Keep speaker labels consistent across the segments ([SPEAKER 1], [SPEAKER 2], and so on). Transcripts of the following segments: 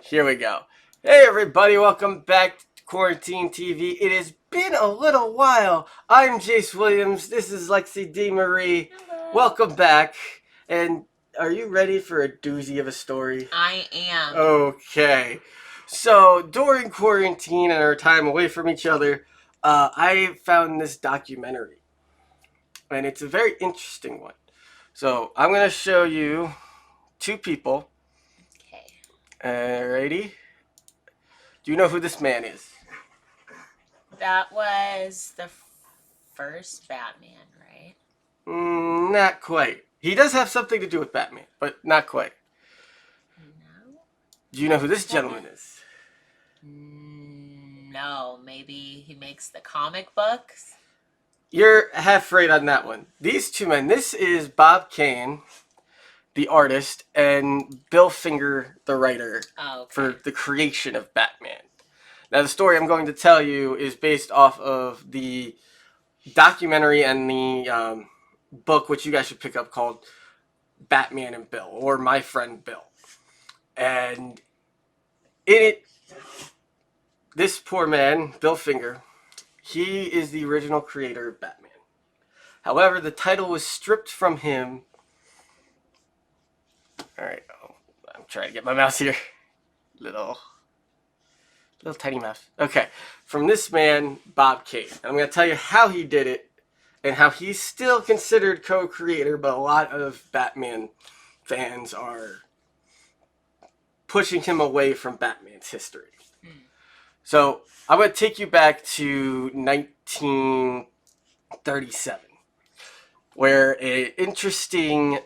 [SPEAKER 1] Here we go. Hey everybody, welcome back to Quarantine TV. It has been a little while. I'm Jace Williams. This is Lexi D. Marie.
[SPEAKER 2] Hello.
[SPEAKER 1] Welcome back. And are you ready for a doozy of a story?
[SPEAKER 2] I am.
[SPEAKER 1] Okay. So during quarantine and our time away from each other, I found this documentary. And it's a very interesting one. So I'm going to show you two people.
[SPEAKER 2] Okay.
[SPEAKER 1] Alrighty. Do you know who this man is?
[SPEAKER 2] That was the first Batman, right?
[SPEAKER 1] Not quite. He does have something to do with Batman, but not quite.
[SPEAKER 2] No.
[SPEAKER 1] Do you know who this gentleman is?
[SPEAKER 2] No, maybe he makes the comic books.
[SPEAKER 1] You're half right on that one. These two men, this is Bob Kane, the artist, and Bill Finger, the writer, for the creation of Batman. Now, the story I'm going to tell you is based off of the documentary and the book, which you guys should pick up, called Batman and Bill, or My Friend Bill. And in it, this poor man, Bill Finger, he is the original creator of Batman. However, the title was stripped from him. Alright, I'm trying to get my mouse here. Little tiny mouse. Okay, from this man, Bob Kane. And I'm going to tell you how he did it, and how he's still considered co-creator, but a lot of Batman fans are pushing him away from Batman's history. So I'm going to take you back to 1937, where an interesting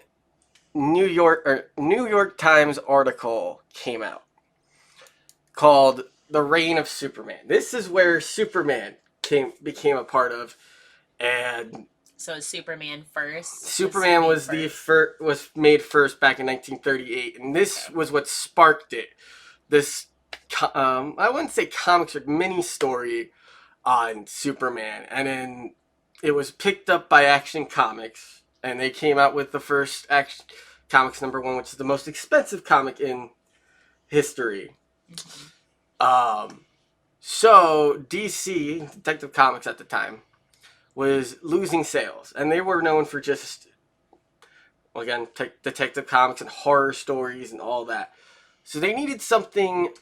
[SPEAKER 1] New York Times article came out called "The Reign of Superman." This is where Superman became a part of, and
[SPEAKER 2] so is Superman first.
[SPEAKER 1] Superman was made first back in 1938, and this was what sparked it. This I wouldn't say comics, but mini story on Superman, and then it was picked up by Action Comics, and they came out with the first Action Comics #1, which is the most expensive comic in history. So DC, Detective Comics at the time, was losing sales, and they were known for just, again, Detective Comics and horror stories and all that. So they needed something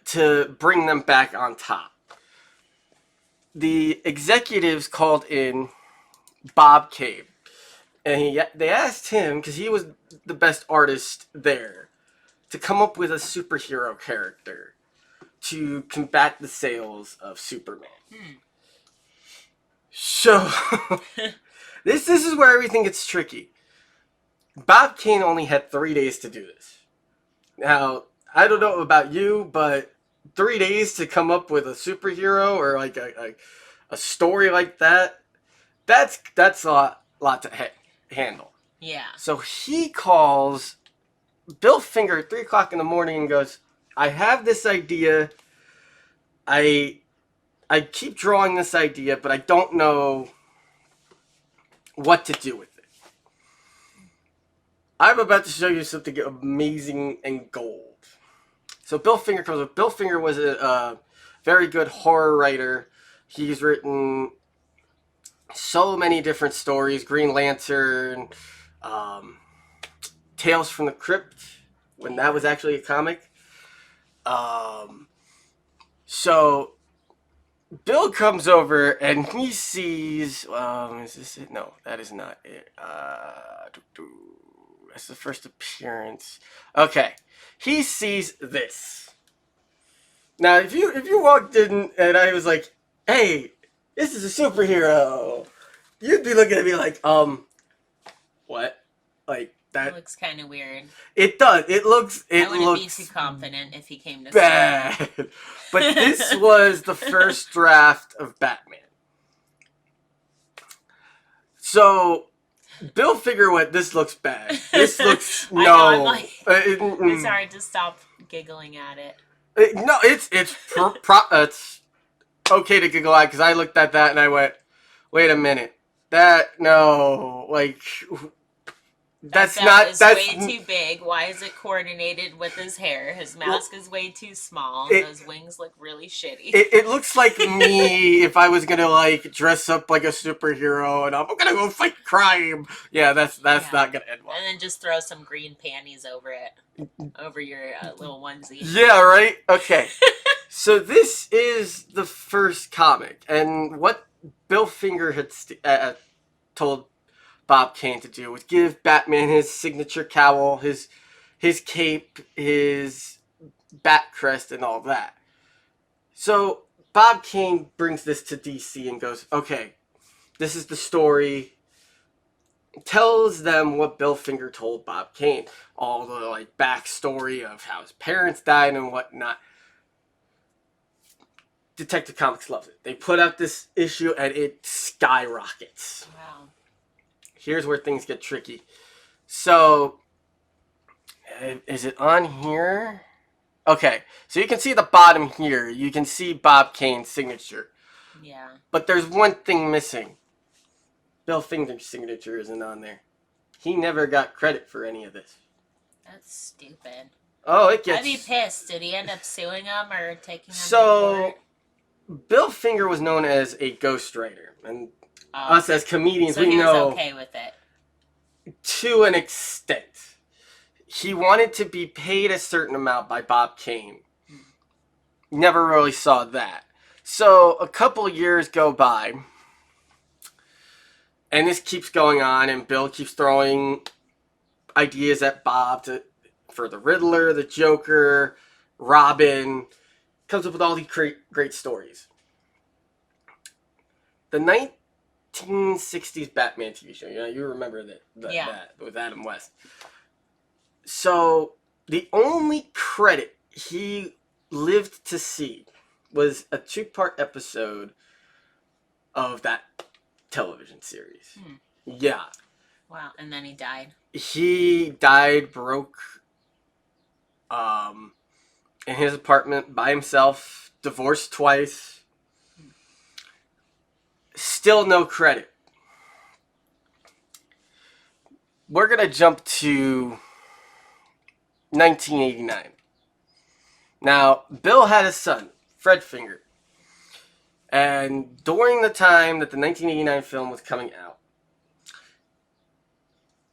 [SPEAKER 1] to bring them back on top. The executives called in Bob Kane, and they asked him, because he was the best artist there, to come up with a superhero character to combat the sales of Superman. So, this is where everything gets tricky. Bob Kane only had 3 days to do this. Now, I don't know about you, but 3 days to come up with a superhero or like a story like that's a lot to handle.
[SPEAKER 2] Yeah.
[SPEAKER 1] So he calls Bill Finger at 3 o'clock in the morning and goes, "I have this idea. I keep drawing this idea, but I don't know what to do with it. I'm about to show you something amazing and gold." So Bill Finger comes up. Bill Finger was a very good horror writer. He's written so many different stories. Green Lantern, Tales from the Crypt, when that was actually a comic. So Bill comes over and he sees. Is this it? No, that is not it. That's the first appearance. Okay, he sees this. Now, if you walked in and I was like, "Hey, this is a superhero," you'd be looking at me like, what? Like that?
[SPEAKER 2] It looks kind of weird.
[SPEAKER 1] It does. It looks.
[SPEAKER 2] I wouldn't be too confident if he came to
[SPEAKER 1] bad. But this was the first draft of Batman. So Bill Finger went, "This looks bad. This looks no."
[SPEAKER 2] I know, I'm like, it's hard to stop giggling at it.
[SPEAKER 1] No, it's okay to giggle at, because I looked at that and I went, "Wait a minute, that no, like That's
[SPEAKER 2] way too big. Why is it coordinated with his hair? His mask is way too small. Those wings look really shitty.
[SPEAKER 1] It looks like me if I was gonna like dress up like a superhero and I'm gonna go fight crime. Yeah, that's not gonna end well.
[SPEAKER 2] And then just throw some green panties over it, over your little onesie.
[SPEAKER 1] Yeah, right. Okay. So this is the first comic, and what Bill Finger had told Bob Kane to do was give Batman his signature cowl, his cape, his bat crest, and all that. So Bob Kane brings this to DC and goes, okay, this is the story. Tells them what Bill Finger told Bob Kane, all the like backstory of how his parents died and whatnot. Detective Comics loves it. They put out this issue and it skyrockets.
[SPEAKER 2] Wow.
[SPEAKER 1] Here's where things get tricky. So, is it on here? Okay, so you can see the bottom here. You can see Bob Kane's signature.
[SPEAKER 2] Yeah.
[SPEAKER 1] But there's one thing missing. Bill Finger's signature isn't on there. He never got credit for any of this.
[SPEAKER 2] That's stupid.
[SPEAKER 1] Oh, it gets...
[SPEAKER 2] I'd be pissed. Did he end up suing him or taking him to court?
[SPEAKER 1] Bill Finger was known as a ghostwriter. And us as comedians, we know...
[SPEAKER 2] So he was okay with it?
[SPEAKER 1] To an extent. He wanted to be paid a certain amount by Bob Kane. Never really saw that. So a couple years go by, and this keeps going on, and Bill keeps throwing ideas at Bob for the Riddler, the Joker, Robin. Comes up with all these great stories. The 1960s Batman TV show, you remember that with Adam West. So, the only credit he lived to see was a 2-part episode of that television series. Yeah.
[SPEAKER 2] Wow, and then he died?
[SPEAKER 1] He died broke in his apartment by himself, divorced twice. Still no credit. We're going to jump to 1989. Now, Bill had a son, Fred Finger. And during the time that the 1989 film was coming out,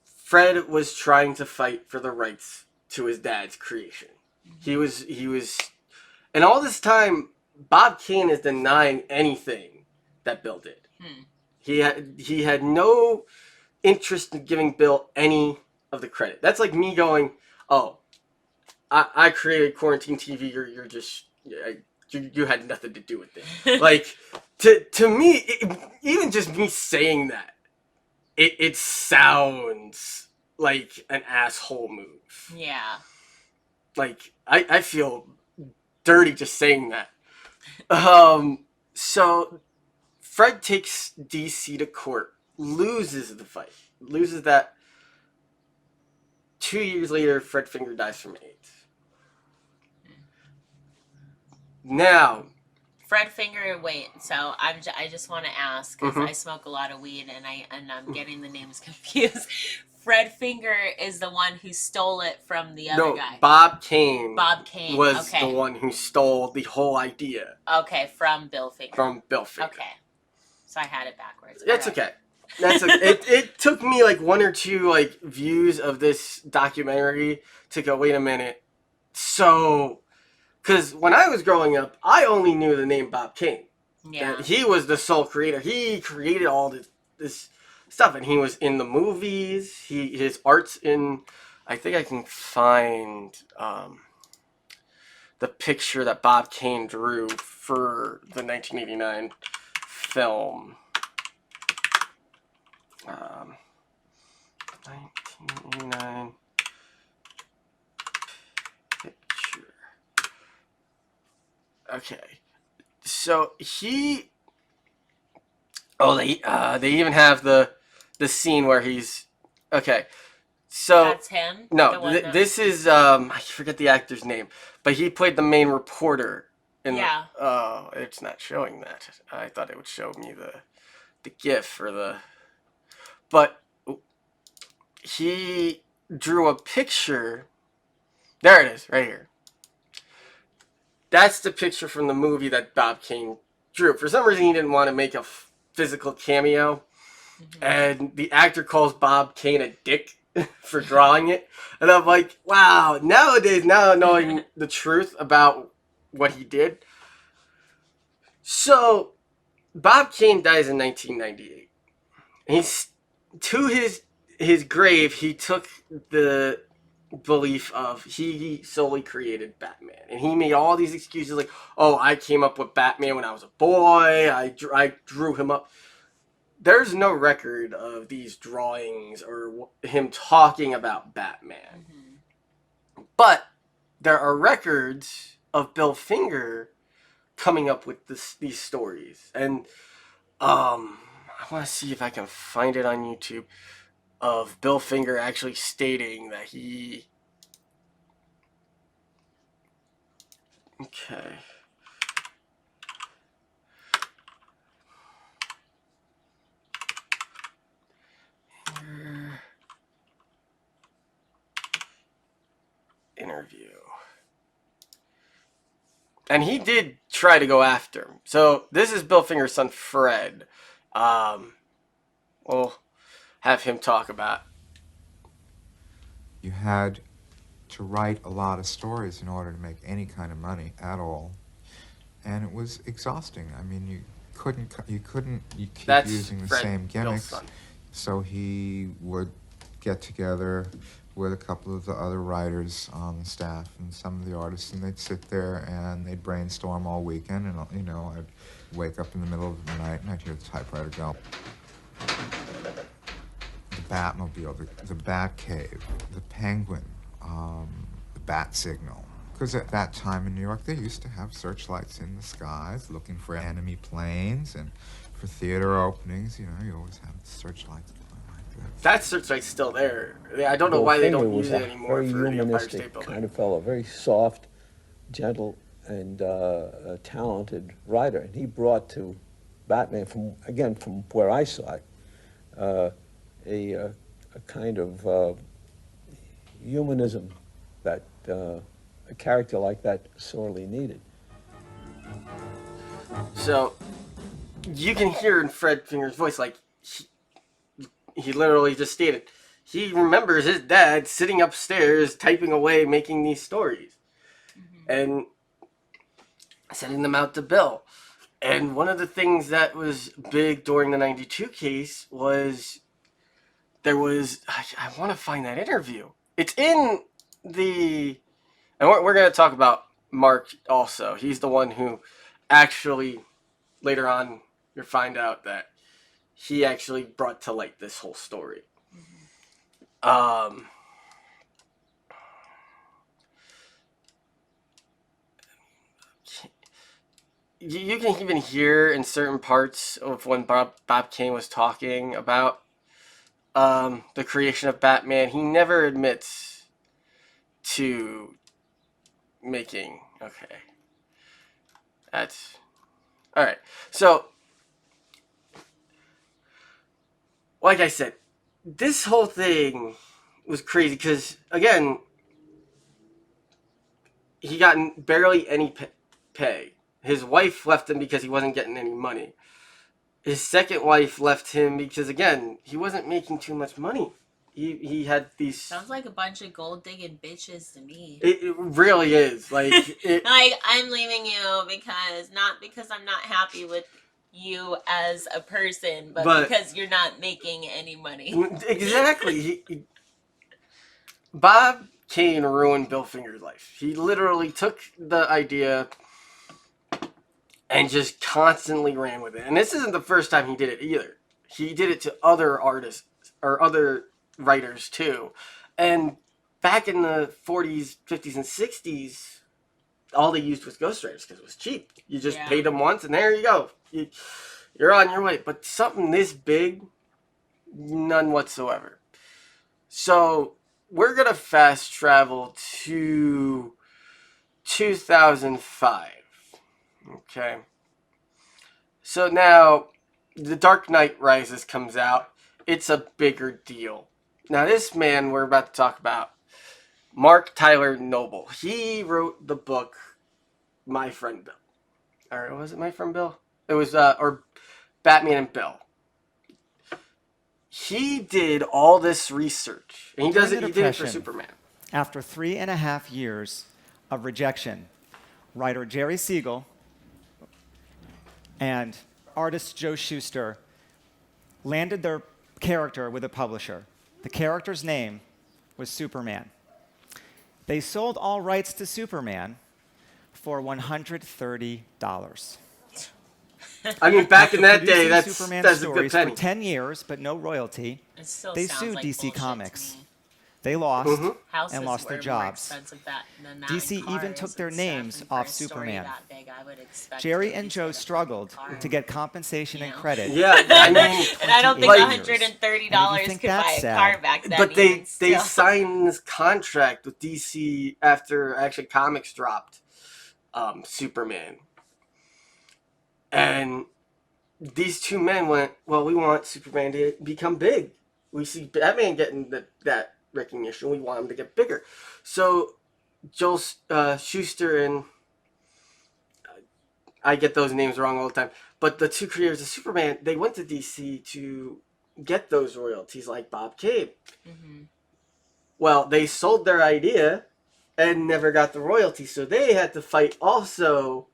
[SPEAKER 1] Fred was trying to fight for the rights to his dad's creation. He was, and all this time, Bob Kane is denying anything that Bill did. He had no interest in giving Bill any of the credit. That's like me going, oh, I created Quarantine TV. You're just you had nothing to do with it. Like to me, even just me saying that, it sounds like an asshole move.
[SPEAKER 2] Yeah.
[SPEAKER 1] Like I feel dirty just saying that. So Fred takes DC to court, loses the fight, loses that. 2 years later, Fred Finger dies from AIDS. Now,
[SPEAKER 2] Fred Finger. Wait. So I just want to ask because I smoke a lot of weed and I'm getting the names confused. Fred Finger is the one who stole it from the other guy.
[SPEAKER 1] Bob Kane.
[SPEAKER 2] Bob Kane
[SPEAKER 1] was the one who stole the whole idea.
[SPEAKER 2] Okay, from Bill Finger.
[SPEAKER 1] Okay.
[SPEAKER 2] So I had it backwards.
[SPEAKER 1] That's okay. That's it took me like 1 or 2 like views of this documentary to go, wait a minute. So, because when I was growing up, I only knew the name Bob Kane.
[SPEAKER 2] Yeah.
[SPEAKER 1] He was the sole creator. He created all this stuff, and he was in the movies. His art's in. I think I can find the picture that Bob Kane drew for the 1989 film. 1989 picture. Okay, so he. Oh, they even have the scene where he's okay. So
[SPEAKER 2] that's him.
[SPEAKER 1] No, this is I forget the actor's name, but he played the main reporter. Oh, it's not showing that. I thought it would show me the GIF or the. But he drew a picture. There it is, right here. That's the picture from the movie that Bob Kane drew. For some reason, he didn't want to make a physical cameo. And the actor calls Bob Kane a dick for drawing it. And I'm like, wow, nowadays, now knowing the truth about what he did. So, Bob Kane dies in 1998. He's, to his grave, he took the belief of he solely created Batman. And he made all these excuses like, oh, I came up with Batman when I was a boy. I drew him up. There's no record of these drawings or him talking about Batman. But there are records of Bill Finger coming up with these stories. And I want to see if I can find it on YouTube of Bill Finger actually stating that he... Okay. Interview. And he did try to go after him. So this is Bill Finger's son, Fred. We'll have him talk about.
[SPEAKER 3] You had to write a lot of stories in order to make any kind of money at all, and it was exhausting. I mean, you keep
[SPEAKER 1] That's
[SPEAKER 3] using the
[SPEAKER 1] Fred,
[SPEAKER 3] same
[SPEAKER 1] Bill's
[SPEAKER 3] gimmicks.
[SPEAKER 1] son.
[SPEAKER 3] So he would get together with a couple of the other writers on the staff and some of the artists, and they'd sit there and they'd brainstorm all weekend. And I'd wake up in the middle of the night and I'd hear the typewriter go. The Batmobile, the Batcave, the Penguin, the Bat Signal. Because at that time in New York, they used to have searchlights in the skies looking for enemy planes, and for theater openings, you always have searchlights.
[SPEAKER 1] That searchlight's still there. I don't know why they don't use it anymore for the Empire State Building.
[SPEAKER 4] Kind of fellow, very soft, gentle, and a talented writer. And he brought to Batman, from where I saw it, a kind of humanism that a character like that sorely needed.
[SPEAKER 1] So you can hear in Fred Finger's voice, like, he literally just stated he remembers his dad sitting upstairs typing away making these stories and sending them out to Bill. And one of the things that was big during the 92 case was there was, I want to find that interview. It's in the, and we're going to talk about Mark also. He's the one who actually later on you'll find out that he actually brought to light this whole story. You can even hear in certain parts of when Bob Kane was talking about the creation of Batman, he never admits to making... Okay. That's... Alright, so... Like I said, this whole thing was crazy because, again, he got barely any pay. His wife left him because he wasn't getting any money. His second wife left him because, again, he wasn't making too much money. He had these...
[SPEAKER 2] Sounds like a bunch of gold-digging bitches to me.
[SPEAKER 1] It really is. Like,
[SPEAKER 2] like, I'm leaving you not because I'm not happy with you as a person, but because you're not making any money.
[SPEAKER 1] Exactly. Bob Kane ruined Bill Finger's life. He literally took the idea and just constantly ran with it. And this isn't the first time he did it either. He did it to other artists or other writers too. And back in the 40s, 50s, and 60s, all they used was ghostwriters because it was cheap. You just paid them once and there you go. You're on your way. But something this big, none whatsoever. So we're going to fast travel to 2005. Okay. So now The Dark Knight Rises comes out. It's a bigger deal. Now, this man we're about to talk about, Mark Tyler Noble, he wrote the book My Friend Bill. Or was it My Friend Bill? It was, or Batman and Bill. He did all this research, and he did it for Superman.
[SPEAKER 5] After 3.5 years of rejection, writer Jerry Siegel and artist Joe Shuster landed their character with a publisher. The character's name was Superman. They sold all rights to Superman for $130.
[SPEAKER 1] I mean, back in that day,
[SPEAKER 5] Superman
[SPEAKER 1] that's a
[SPEAKER 5] stories
[SPEAKER 1] good penny.
[SPEAKER 5] for 10 years, but no royalty.
[SPEAKER 2] It still
[SPEAKER 5] They
[SPEAKER 2] sounds
[SPEAKER 5] sued
[SPEAKER 2] like
[SPEAKER 5] DC
[SPEAKER 2] bullshit
[SPEAKER 5] Comics.
[SPEAKER 2] to me.
[SPEAKER 5] They lost
[SPEAKER 2] Houses
[SPEAKER 5] and lost
[SPEAKER 2] were
[SPEAKER 5] their
[SPEAKER 2] more
[SPEAKER 5] jobs.
[SPEAKER 2] expensive than that
[SPEAKER 5] DC
[SPEAKER 2] in
[SPEAKER 5] even
[SPEAKER 2] cars
[SPEAKER 5] took their
[SPEAKER 2] and stuff,
[SPEAKER 5] names
[SPEAKER 2] and for
[SPEAKER 5] off
[SPEAKER 2] a story
[SPEAKER 5] Superman.
[SPEAKER 2] that big, I would expect
[SPEAKER 5] Jerry
[SPEAKER 2] to at
[SPEAKER 5] and
[SPEAKER 2] least
[SPEAKER 5] Joe
[SPEAKER 2] get a
[SPEAKER 5] struggled
[SPEAKER 2] fucking car.
[SPEAKER 5] to get compensation and
[SPEAKER 2] You know?
[SPEAKER 5] credit.
[SPEAKER 1] Yeah, I mean,
[SPEAKER 2] And I don't think
[SPEAKER 1] Like-
[SPEAKER 2] $130
[SPEAKER 5] think
[SPEAKER 2] could buy
[SPEAKER 5] that's
[SPEAKER 2] a
[SPEAKER 5] sad?
[SPEAKER 2] car back then.
[SPEAKER 1] but
[SPEAKER 2] even
[SPEAKER 1] they
[SPEAKER 2] still.
[SPEAKER 1] signed this contract with DC after actually comics dropped Superman. And these two men went, well, we want Superman to become big. We see Batman getting that recognition. We want him to get bigger. So Joel Shuster and I get those names wrong all the time, but the two creators of Superman, they went to DC to get those royalties like Bob Kane.
[SPEAKER 2] Mm-hmm.
[SPEAKER 1] Well, they sold their idea and never got the royalty, so they had to fight also.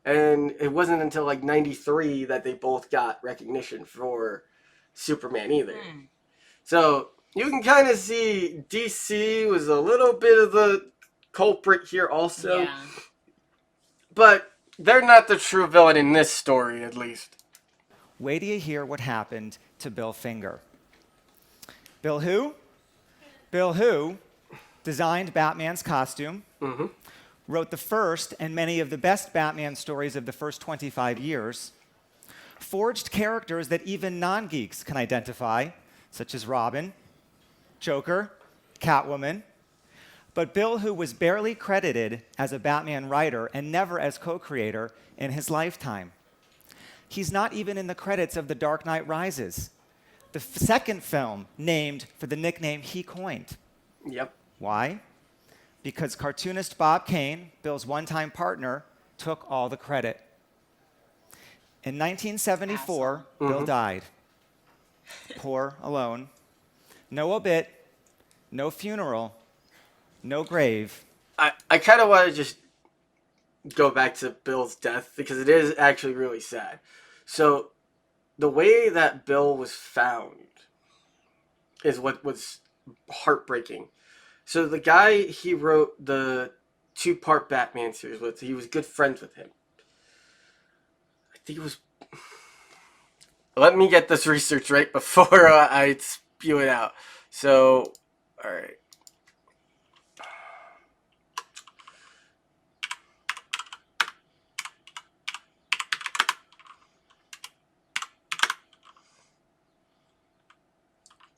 [SPEAKER 1] And it wasn't until like 93 that they both got recognition for Superman either.
[SPEAKER 2] Mm.
[SPEAKER 1] So you can kind of see DC was a little bit of the culprit here also.
[SPEAKER 2] Yeah.
[SPEAKER 1] But they're not the true villain in this story, at least.
[SPEAKER 5] Wait till you hear what happened to Bill Finger. Bill who? Bill who designed Batman's costume, wrote the first and many of the best Batman stories of the first 25 years, forged characters that even non-geeks can identify, such as Robin, Joker, Catwoman. But Bill who was barely credited as a Batman writer and never as co-creator in his lifetime. He's not even in the credits of The Dark Knight Rises, the second film named for the nickname he coined.
[SPEAKER 1] Yep.
[SPEAKER 5] Why? Because cartoonist Bob Kane, Bill's one-time partner, took all the credit. In 1974, Bill died. Poor, alone. No obit, no funeral, no grave.
[SPEAKER 1] I kind of want to just go back to Bill's death because it is actually really sad. So the way that Bill was found is what was heartbreaking. So the guy he wrote the 2-part Batman series with, he was good friends with him. I think it was... Let me get this research right before I spew it out. So, all right.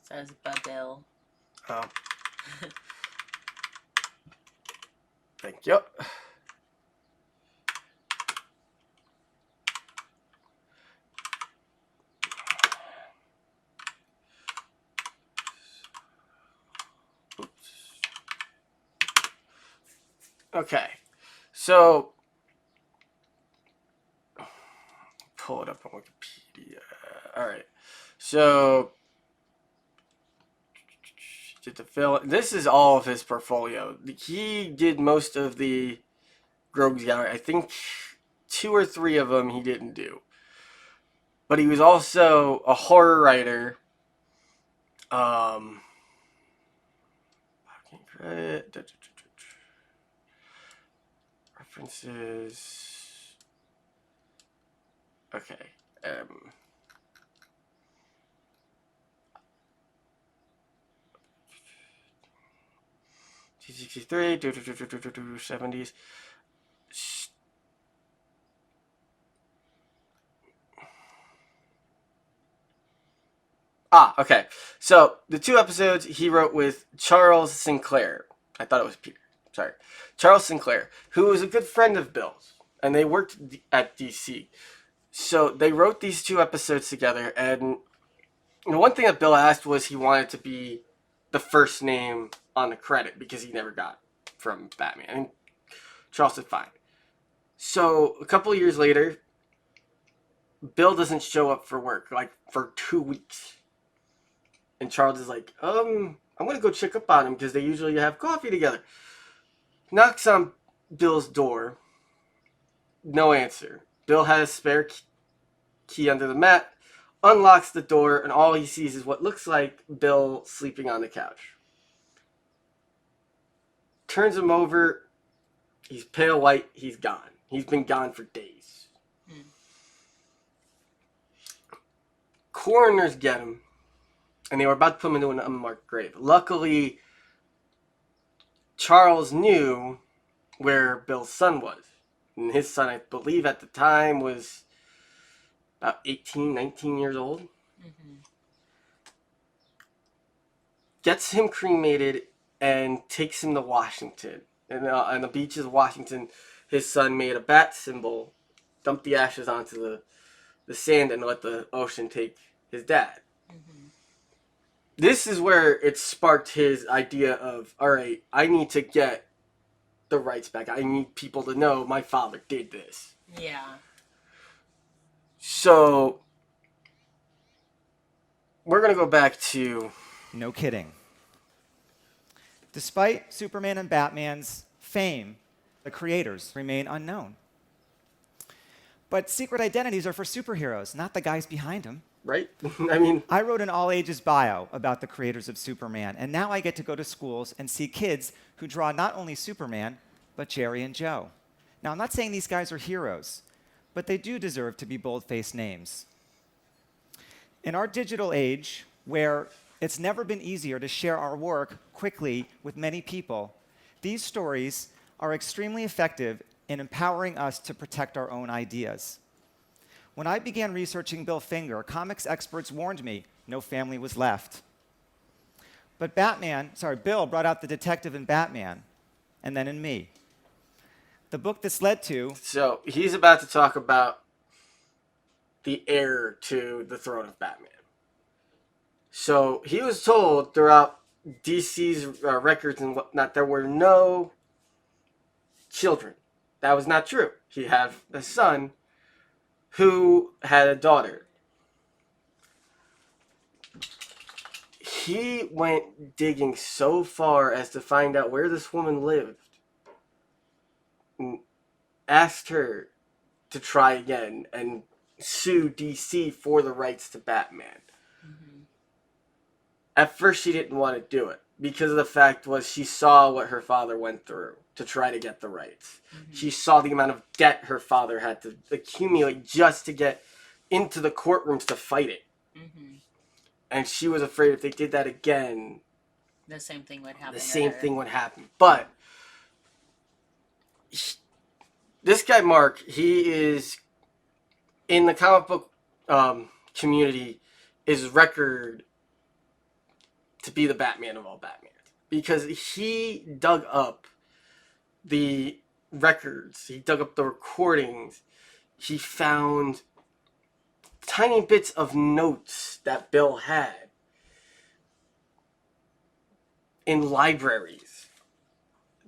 [SPEAKER 2] Says Bill.
[SPEAKER 1] Oh. Thank you. Oops. Okay, so pull it up on Wikipedia. All right, so did the film. This is all of his portfolio. He did most of the Rogues Gallery. I think 2 or 3 of them he didn't do. But he was also a horror writer. References. Okay. 63, 70s. Okay. So the 2 episodes he wrote with Charles Sinclair. I thought it was Peter. Sorry. Charles Sinclair, who was a good friend of Bill's, and they worked at DC. So they wrote these 2 episodes together, and the one thing that Bill asked was he wanted to be the first name on the credit because he never got from Batman. And Charles said, fine. So a couple of years later, Bill doesn't show up for work, like for 2 weeks. And Charles is like, I'm going to go check up on him because they usually have coffee together. Knocks on Bill's door. No answer. Bill has a spare key under the mat, unlocks the door, and all he sees is what looks like Bill sleeping on the couch. Turns him over. He's pale white. He's gone. He's been gone for days. Coroners get him, and they were about to put him into an unmarked grave. Luckily, Charles knew where Bill's son was. And his son, I believe at the time, was about 18, 19 years old. Gets him cremated and takes him to Washington. And on the beaches of Washington, his son made a bat symbol, dumped the ashes onto the sand, and let the ocean take his dad. This is where it sparked his idea of, all right, I need to get the rights back. I need people to know my father did this.
[SPEAKER 2] Yeah.
[SPEAKER 1] So, we're going to go back to...
[SPEAKER 5] No kidding. Despite Superman and Batman's fame, the creators remain unknown. But secret identities are for superheroes, not the guys behind them.
[SPEAKER 1] Right? I mean...
[SPEAKER 5] I wrote an all-ages bio about the creators of Superman, and now I get to go to schools and see kids who draw not only Superman, but Jerry and Joe. Now, I'm not saying these guys are heroes, but they do deserve to be bold-faced names. In our digital age, where it's never been easier to share our work quickly with many people, these stories are extremely effective in empowering us to protect our own ideas. When I began researching Bill Finger, comics experts warned me no family was left. But Bill brought out the detective in Batman, and then in me. The book this led to...
[SPEAKER 1] So, he's about to talk about the heir to the throne of Batman. So, he was told throughout DC's records and whatnot, there were no children. That was not true. He had a son who had a daughter. He went digging so far as to find out where this woman lived. And asked her to try again and sue DC for the rights to Batman. At first she didn't want to do it because of the fact was she saw what her father went through to try to get the rights. She saw the amount of debt her father had to accumulate just to get into the courtrooms to fight it. And she was afraid if they did that again,
[SPEAKER 2] the same thing would happen.
[SPEAKER 1] thing would happen. But this guy, Mark, he is in the comic book community, is record to be the Batman of all Batmans. Because he dug up the records, he dug up the recordings, he found tiny bits of notes that Bill had in libraries,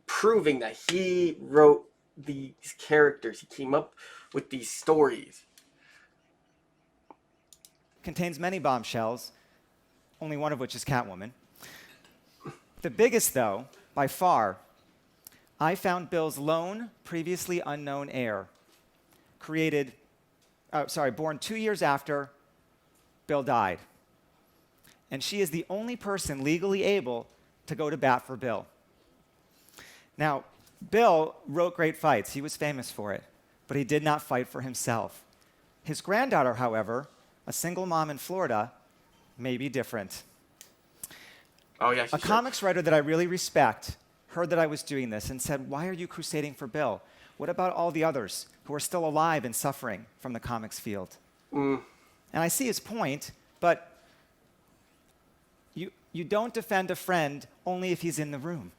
[SPEAKER 1] proving that he wrote these characters, he came up with these stories.
[SPEAKER 5] Contains many bombshells, only one of which is Catwoman. The biggest, though, by far, I found Bill's lone, previously unknown heir, born 2 years after Bill died. And she is the only person legally able to go to bat for Bill. Now, Bill wrote great fights. He was famous for it. But he did not fight for himself. His granddaughter, however, a single mom in Florida, may be different.
[SPEAKER 1] Oh, yeah.
[SPEAKER 5] A comics writer that I really respect heard that I was doing this and said, "Why are you crusading for Bill? What about all the others who are still alive and suffering from the comics field?" And I see his point, but you don't defend a friend only if he's in the room.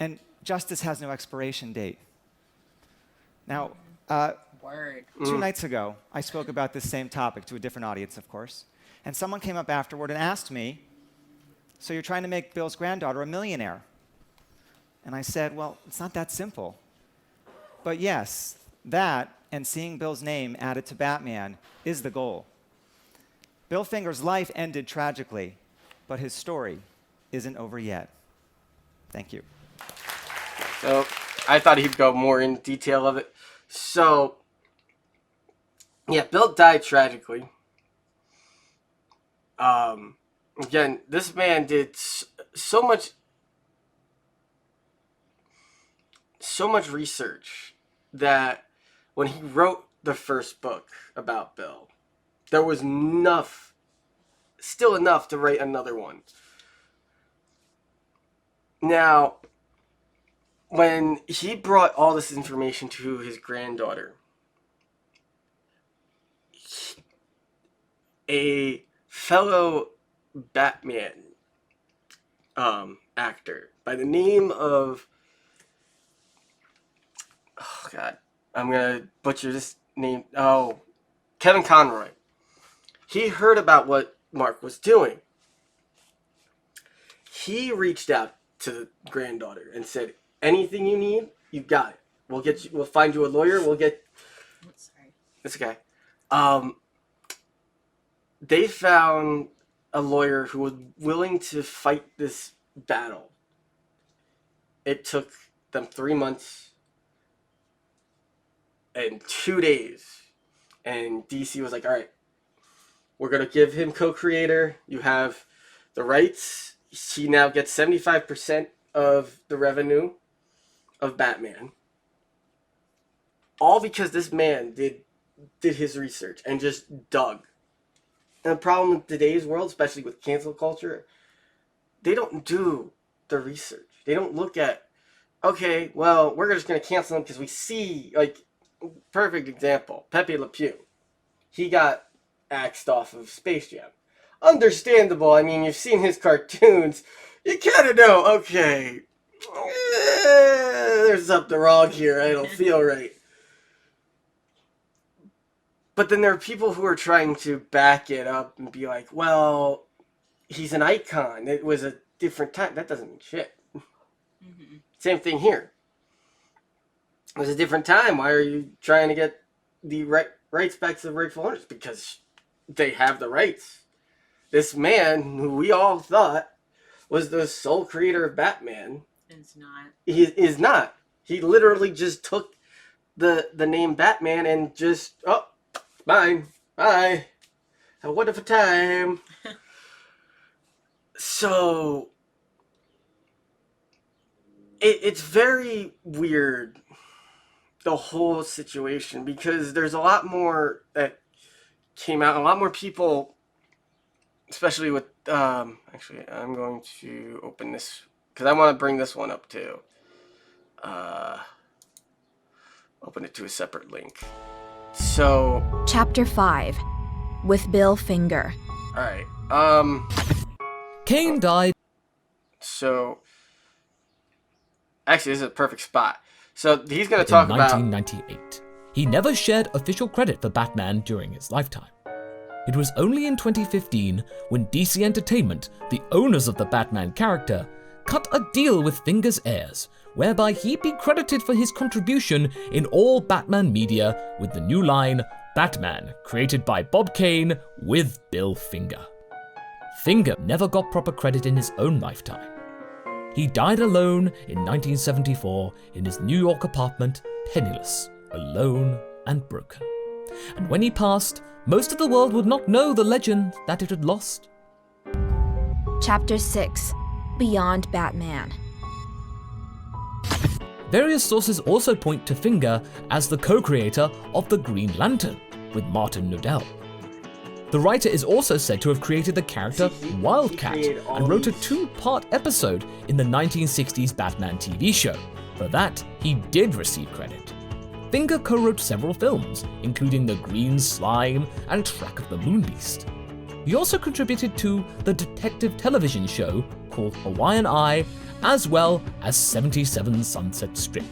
[SPEAKER 5] And justice has no expiration date. Now,
[SPEAKER 2] Word.
[SPEAKER 5] 2 nights ago, I spoke about this same topic to a different audience, of course, and someone came up afterward and asked me So you're trying to make Bill's granddaughter a millionaire. And I said, well, it's not that simple. But yes, that and seeing Bill's name added to Batman is the goal. Bill Finger's life ended tragically, but his story isn't over yet. Thank you.
[SPEAKER 1] So I thought he'd go more in detail of it. So, yeah, Bill died tragically. Again, this man did so much research that when he wrote the first book about Bill, there was still enough to write another one. Now, when he brought all this information to his granddaughter, a fellow Batman actor by the name of, oh God, I'm gonna butcher this name. Oh, Kevin Conroy. He heard about what Mark was doing. He reached out to the granddaughter and said, anything you need, you got it. We'll find you a lawyer. Sorry. It's okay. They found a lawyer who was willing to fight this battle. It took them 3 months and 2 days. And DC was like, all right, we're going to give him co-creator. You have the rights. He now gets 75% of the revenue of Batman. All because this man did his research and just dug. And the problem in today's world, especially with cancel culture, they don't do the research. They don't look at, okay, well, we're just going to cancel him because we see, like, perfect example, Pepe Le Pew. He got axed off of Space Jam. Understandable. I mean, you've seen his cartoons. You kind of know, okay, there's something wrong here. I don't feel right. But then there are people who are trying to back it up and be like, well, he's an icon. It was a different time. That doesn't mean shit. Mm-hmm. Same thing here. It was a different time. Why are you trying to get the rights back to the rightful owners? Because they have the rights. This man, who we all thought was the sole creator of Batman,
[SPEAKER 2] is not.
[SPEAKER 1] He is not. He literally just took the name Batman and just, oh, mine. Bye. Have a wonderful time. So, it's very weird, the whole situation, because there's a lot more that came out. A lot more people, especially with, actually, I'm going to open this, because I want to bring this one up too. Open it to a separate link. So,
[SPEAKER 6] Chapter 5, with Bill Finger.
[SPEAKER 1] Alright,
[SPEAKER 7] Kane died.
[SPEAKER 1] So, actually, this is a perfect spot. So, he's going to talk
[SPEAKER 7] in 1998. He never shared official credit for Batman during his lifetime. It was only in 2015 when DC Entertainment, the owners of the Batman character, cut a deal with Finger's heirs, whereby he'd be credited for his contribution in all Batman media with the new line, Batman, created by Bob Kane with Bill Finger. Finger never got proper credit in his own lifetime. He died alone in 1974 in his New York apartment, penniless, alone and broken. And when he passed, most of the world would not know the legend that it had lost.
[SPEAKER 6] Chapter 6, Beyond Batman.
[SPEAKER 7] Various sources also point to Finger as the co-creator of the Green Lantern with Martin Nodell. The writer is also said to have created the character Wildcat and wrote a 2-part episode in the 1960s Batman TV show. For that, he did receive credit. Finger co-wrote several films, including The Green Slime and Track of the Moonbeast. He also contributed to the detective television show called Hawaiian Eye, as well as 77 Sunset Strip.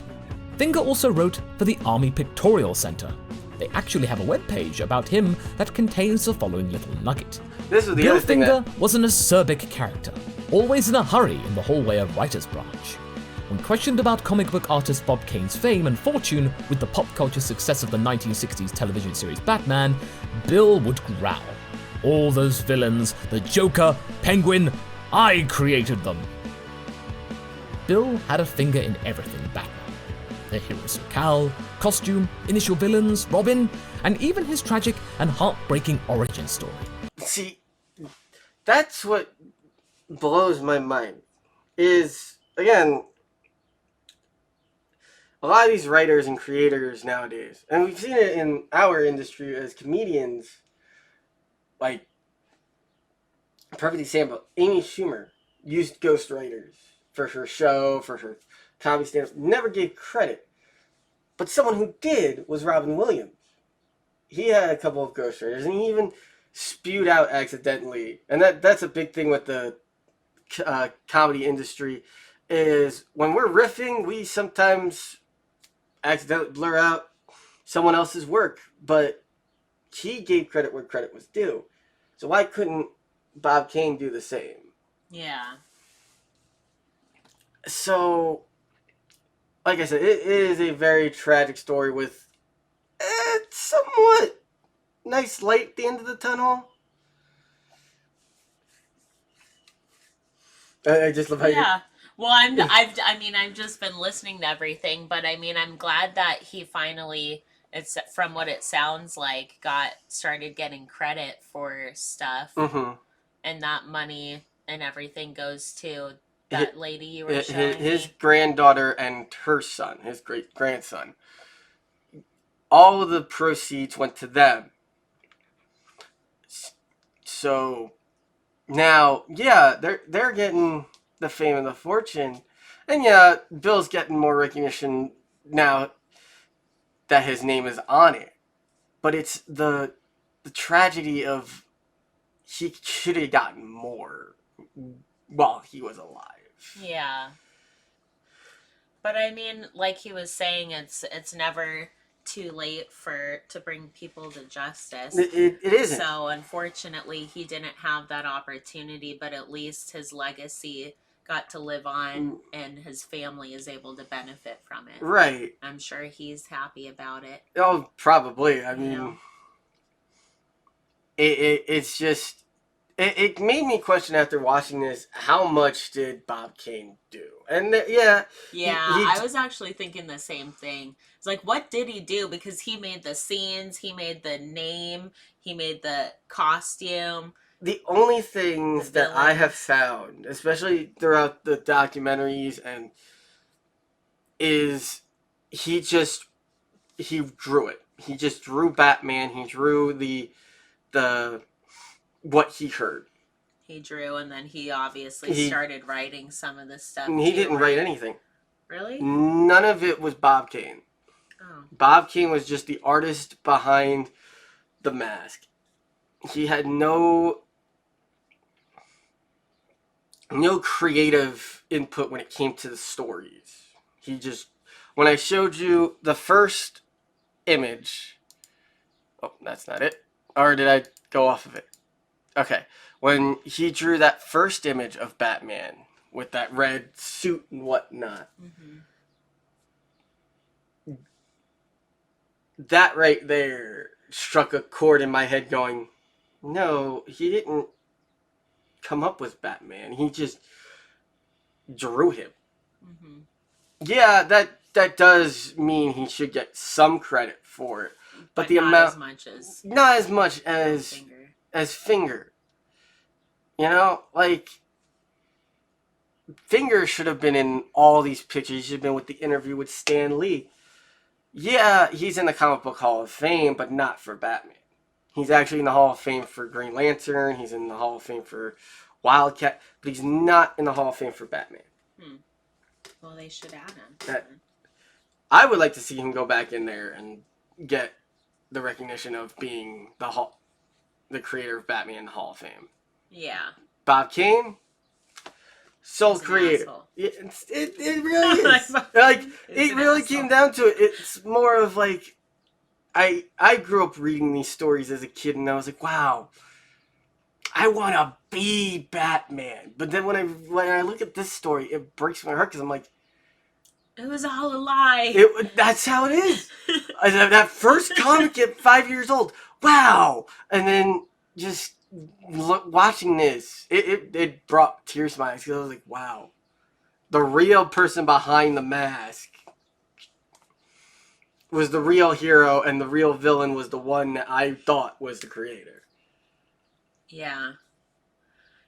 [SPEAKER 7] Finger also wrote for the Army Pictorial Center, They actually have a webpage about him that contains the following little nugget.
[SPEAKER 1] This was the
[SPEAKER 7] Bill
[SPEAKER 1] other thing
[SPEAKER 7] Finger
[SPEAKER 1] that...
[SPEAKER 7] was an acerbic character, always in a hurry in the hallway of Writer's Branch. When questioned about comic book artist Bob Kane's fame and fortune with the pop culture success of the 1960s television series Batman, Bill would growl. All those villains, the Joker, Penguin, I created them. Bill had a finger in everything Batman. The hero's locale, costume, initial villains, Robin, and even his tragic and heartbreaking origin story.
[SPEAKER 1] See, that's what blows my mind. Is, again, a lot of these writers and creators nowadays, and we've seen it in our industry as comedians, like, a perfect example, Amy Schumer used ghostwriters for her show, for her comedy stand-up, never gave credit. But someone who did was Robin Williams. He had a couple of ghostwriters, and he even spewed out accidentally. And that's a big thing with the comedy industry, is when we're riffing, we sometimes accidentally blur out someone else's work, but he gave credit where credit was due. So why couldn't Bob Kane do the same?
[SPEAKER 2] Yeah.
[SPEAKER 1] So, like I said, it is a very tragic story with somewhat nice light at the end of the tunnel. I just love how
[SPEAKER 2] Yeah. Well, I've just been listening to everything, but I mean, I'm glad that he finally, it's from what it sounds like, started getting credit for stuff, and that money and everything goes to that lady you were showing
[SPEAKER 1] his
[SPEAKER 2] me.
[SPEAKER 1] granddaughter and her son, his great grandson. All of the proceeds went to them. So now, yeah, they're getting the fame and the fortune, and yeah, Bill's getting more recognition now that his name is on it. But it's the tragedy of he should have gotten more while he was alive.
[SPEAKER 2] Yeah. But I mean, like he was saying, it's never too late to bring people to justice.
[SPEAKER 1] It isn't.
[SPEAKER 2] So unfortunately, he didn't have that opportunity, but at least his legacy got to live on, and his family is able to benefit from it.
[SPEAKER 1] Right.
[SPEAKER 2] I'm sure he's happy about it.
[SPEAKER 1] Oh, probably. I mean, it's just... It made me question after watching this, how much did Bob Kane do? And
[SPEAKER 2] Yeah, I was actually thinking the same thing. It's like, what did he do? Because he made the scenes, he made the name, he made the costume.
[SPEAKER 1] The only things that I have found, especially throughout the documentaries, and is he drew it. He just drew Batman. He drew the what he heard.
[SPEAKER 2] He drew, and then he obviously started writing some of this stuff.
[SPEAKER 1] He didn't write anything.
[SPEAKER 2] Really?
[SPEAKER 1] None of it was Bob Kane.
[SPEAKER 2] Oh.
[SPEAKER 1] Bob Kane was just the artist behind the mask. He had no creative input when it came to the stories. He just... When I showed you the first image... Oh, that's not it. Or did I go off of it? Okay. When he drew that first image of Batman with that red suit and whatnot, that right there struck a chord in my head going, no, he didn't come up with Batman. He just drew him. Yeah, that does mean he should get some credit for it. But the
[SPEAKER 2] not
[SPEAKER 1] amount... Not as much as Finger. You know, like, Finger should have been in all these pictures. He should have been with the interview with Stan Lee. Yeah, he's in the Comic Book Hall of Fame, but not for Batman. He's actually in the Hall of Fame for Green Lantern. He's in the Hall of Fame for Wildcat. But he's not in the Hall of Fame for Batman.
[SPEAKER 2] Well, they should add him.
[SPEAKER 1] I would like to see him go back in there and get the recognition of being the creator of Batman in the Hall of Fame.
[SPEAKER 2] Yeah.
[SPEAKER 1] Bob Kane, sole creator. It really is. Like, it really came down to it. It's more of like, I grew up reading these stories as a kid, and I was like, wow, I want to be Batman. But then when I look at this story, it breaks my heart because I'm like,
[SPEAKER 2] it was all a lie.
[SPEAKER 1] That's how it is. That first comic at 5 years old, wow, and then just watching this, it brought tears to my eyes because I was like, wow, the real person behind the mask was the real hero, and the real villain was the one that I thought was the creator.
[SPEAKER 2] Yeah.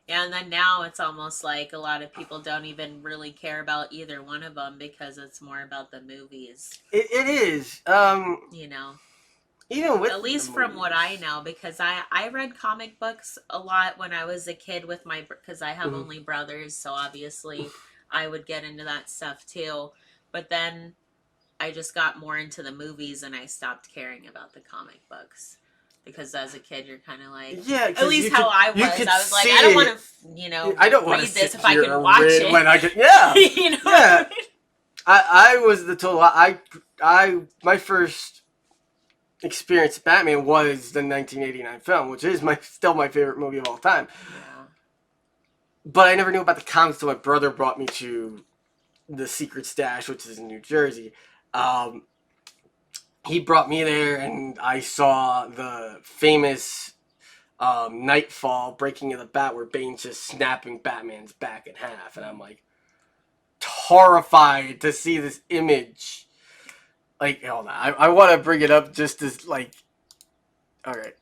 [SPEAKER 2] Yeah, and then now it's almost like a lot of people don't even really care about either one of them because it's more about the movies.
[SPEAKER 1] It is.
[SPEAKER 2] You know.
[SPEAKER 1] Even with
[SPEAKER 2] at least from what I know, because I read comic books a lot when I was a kid with my, because I have only brothers, so obviously I would get into that stuff too. But then I just got more into the movies and I stopped caring about the comic books. Because as a kid, you're kind of like,
[SPEAKER 1] yeah.
[SPEAKER 2] At least how I was like, I don't want to,
[SPEAKER 1] I don't
[SPEAKER 2] read
[SPEAKER 1] want to
[SPEAKER 2] this
[SPEAKER 1] sit
[SPEAKER 2] if I
[SPEAKER 1] here
[SPEAKER 2] can
[SPEAKER 1] and
[SPEAKER 2] watch
[SPEAKER 1] read
[SPEAKER 2] it.
[SPEAKER 1] when I can. Yeah,
[SPEAKER 2] you know.
[SPEAKER 1] yeah.
[SPEAKER 2] What I mean?
[SPEAKER 1] I was the total. My first experience with Batman was the 1989 film, which is still my favorite movie of all time.
[SPEAKER 2] Yeah.
[SPEAKER 1] But I never knew about the comics until my brother brought me to the Secret Stash, which is in New Jersey. He brought me there, and I saw the famous Nightfall breaking of the Bat, where Bane's just snapping Batman's back in half, and I'm like horrified to see this image. Like, hold on, I want to bring it up just as like, all right.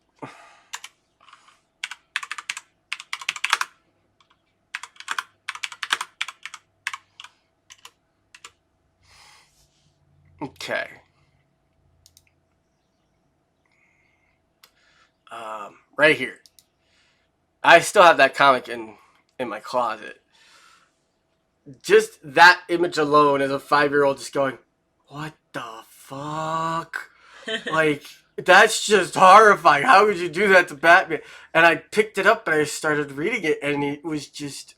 [SPEAKER 1] Okay. Right here. I still have that comic in my closet. Just that image alone as a 5-year-old just going, what the fuck? Like, that's just horrifying. How would you do that to Batman? And I picked it up and I started reading it, and it was just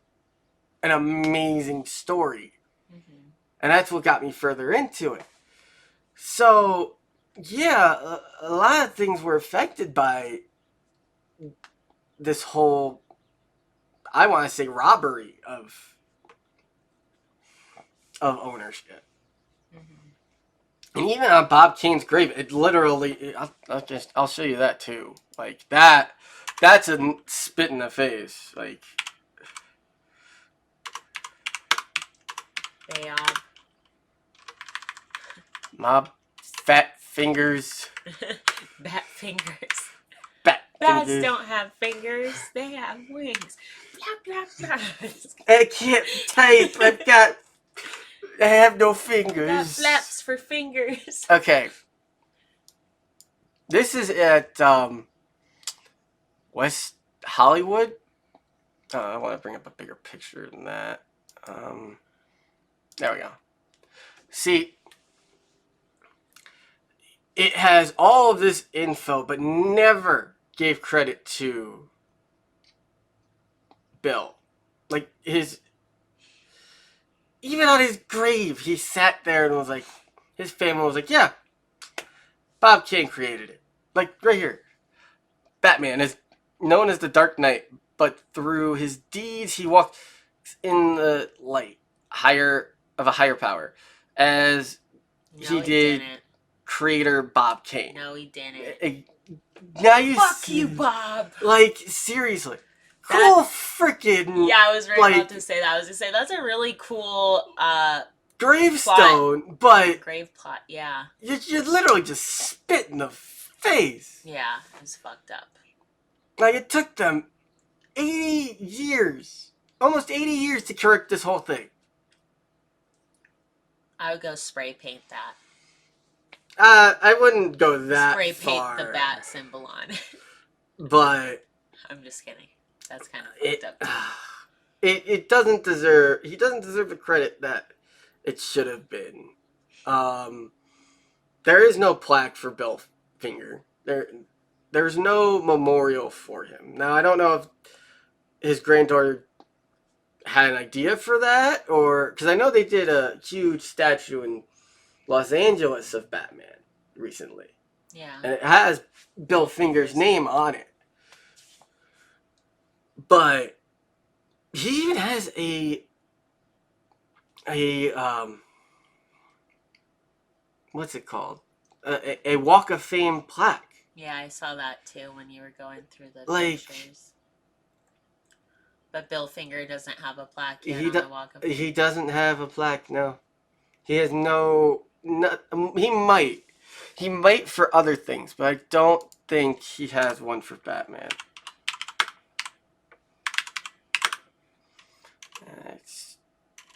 [SPEAKER 1] an amazing story.
[SPEAKER 2] Mm-hmm.
[SPEAKER 1] And that's what got me further into it. So, yeah, a lot of things were affected by this whole, I want to say, robbery of ownership. Mm-hmm. And even on Bob Kane's grave, it literally, I'll show you that too. Like, that's a spit in the face. Like,
[SPEAKER 2] They
[SPEAKER 1] Mob fat fingers.
[SPEAKER 2] bat fingers.
[SPEAKER 1] Bat
[SPEAKER 2] Bats
[SPEAKER 1] fingers.
[SPEAKER 2] don't have fingers; they have wings. Flap, flap, flap.
[SPEAKER 1] I can't type. I have no fingers.
[SPEAKER 2] Got flaps for fingers.
[SPEAKER 1] Okay. This is at West Hollywood. I want to bring up a bigger picture than that. There we go. See, it has all of this info, but never gave credit to Bill. Like, even on his grave, he sat there and was like, his family was like, yeah, Bob Kane created it. Like, right here. Batman is known as the Dark Knight, but through his deeds, he walked in the light of a higher power, as he did
[SPEAKER 2] didn't.
[SPEAKER 1] Creator Bob Kane.
[SPEAKER 2] No, he didn't.
[SPEAKER 1] Now you
[SPEAKER 2] Fuck
[SPEAKER 1] see,
[SPEAKER 2] you, Bob.
[SPEAKER 1] Like, seriously. Cool freaking.
[SPEAKER 2] Yeah, I was right about to say that. I was going to say, that's a really cool
[SPEAKER 1] gravestone, but
[SPEAKER 2] grave plot, yeah.
[SPEAKER 1] You literally just spit in the face.
[SPEAKER 2] Yeah, it was fucked up.
[SPEAKER 1] Like, it took them 80 years, almost 80 years to correct this whole thing.
[SPEAKER 2] I would go spray paint that.
[SPEAKER 1] I wouldn't go that
[SPEAKER 2] Spray paint
[SPEAKER 1] far,
[SPEAKER 2] the bat symbol on it.
[SPEAKER 1] but
[SPEAKER 2] I'm just kidding. That's kind of fucked up too.
[SPEAKER 1] It doesn't deserve. He doesn't deserve the credit that it should have been. There is no plaque for Bill Finger. There's no memorial for him. Now, I don't know if his granddaughter had an idea for that, or because I know they did a huge statue in Los Angeles of Batman recently.
[SPEAKER 2] Yeah.
[SPEAKER 1] And it has Bill Finger's name on it. But he even has a what's it called? A Walk of Fame plaque.
[SPEAKER 2] Yeah, I saw that too when you were going through the
[SPEAKER 1] Like,
[SPEAKER 2] pictures. But Bill Finger doesn't have a plaque yet
[SPEAKER 1] he
[SPEAKER 2] on the Walk of Fame.
[SPEAKER 1] he doesn't have a plaque. No, he has he might for other things, but I don't think he has one for Batman.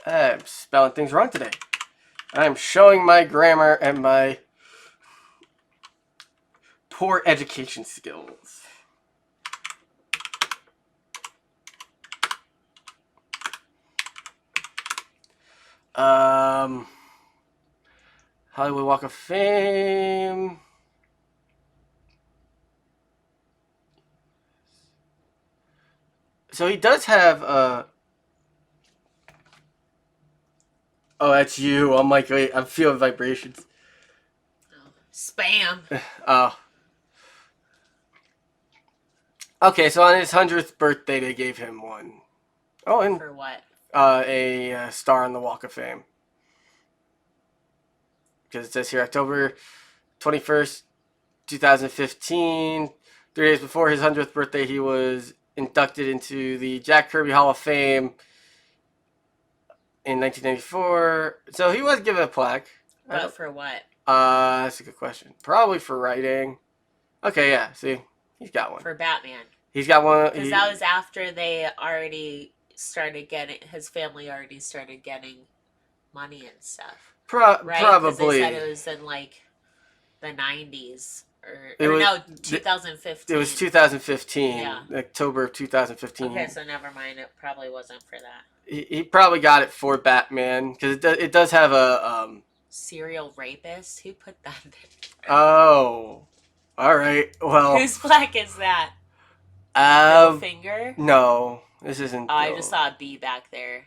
[SPEAKER 1] I'm spelling things wrong today. I'm showing my grammar and my poor education skills. Hollywood Walk of Fame. So he does have oh, that's you. I'm like, wait, I'm feeling vibrations.
[SPEAKER 2] Oh, spam.
[SPEAKER 1] Oh. Okay, so on his 100th birthday, they gave him one. Oh, and
[SPEAKER 2] For what?
[SPEAKER 1] a star on the Walk of Fame. Because it says here, October 21st, 2015. 3 days before his 100th birthday, he was inducted into the Jack Kirby Hall of Fame in 1994. So he was given a plaque.
[SPEAKER 2] But for what?
[SPEAKER 1] That's a good question. Probably for writing. Okay, yeah, see, he's got one.
[SPEAKER 2] For Batman.
[SPEAKER 1] He's got one.
[SPEAKER 2] Because that was after they already started getting, his family already started getting money and stuff. Right?
[SPEAKER 1] Probably.
[SPEAKER 2] They said it was in like the 90s.
[SPEAKER 1] It was,
[SPEAKER 2] no, 2015.
[SPEAKER 1] It was 2015.
[SPEAKER 2] Yeah.
[SPEAKER 1] October of 2015.
[SPEAKER 2] Okay, so never mind. It probably wasn't for that.
[SPEAKER 1] He probably got it for Batman. Because it does have a...
[SPEAKER 2] Serial rapist? Who put that there?
[SPEAKER 1] Oh. Alright, well...
[SPEAKER 2] Whose plaque is that? Bill Finger?
[SPEAKER 1] No. This isn't...
[SPEAKER 2] Oh, I just saw a B back there.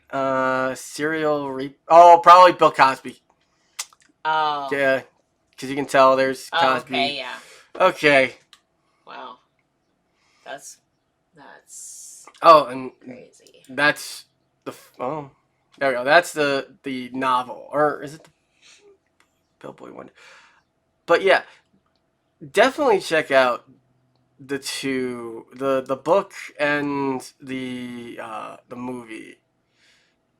[SPEAKER 1] Serial rape... Oh, probably Bill Cosby.
[SPEAKER 2] Oh.
[SPEAKER 1] Yeah. Because you can tell there's Cosby.
[SPEAKER 2] Oh, okay, yeah.
[SPEAKER 1] Okay.
[SPEAKER 2] Wow. That's
[SPEAKER 1] Oh, and
[SPEAKER 2] crazy.
[SPEAKER 1] that's the... Oh. There we go. That's the novel. Or is it the Billboy one? But yeah. Definitely check out the two, the book and the movie,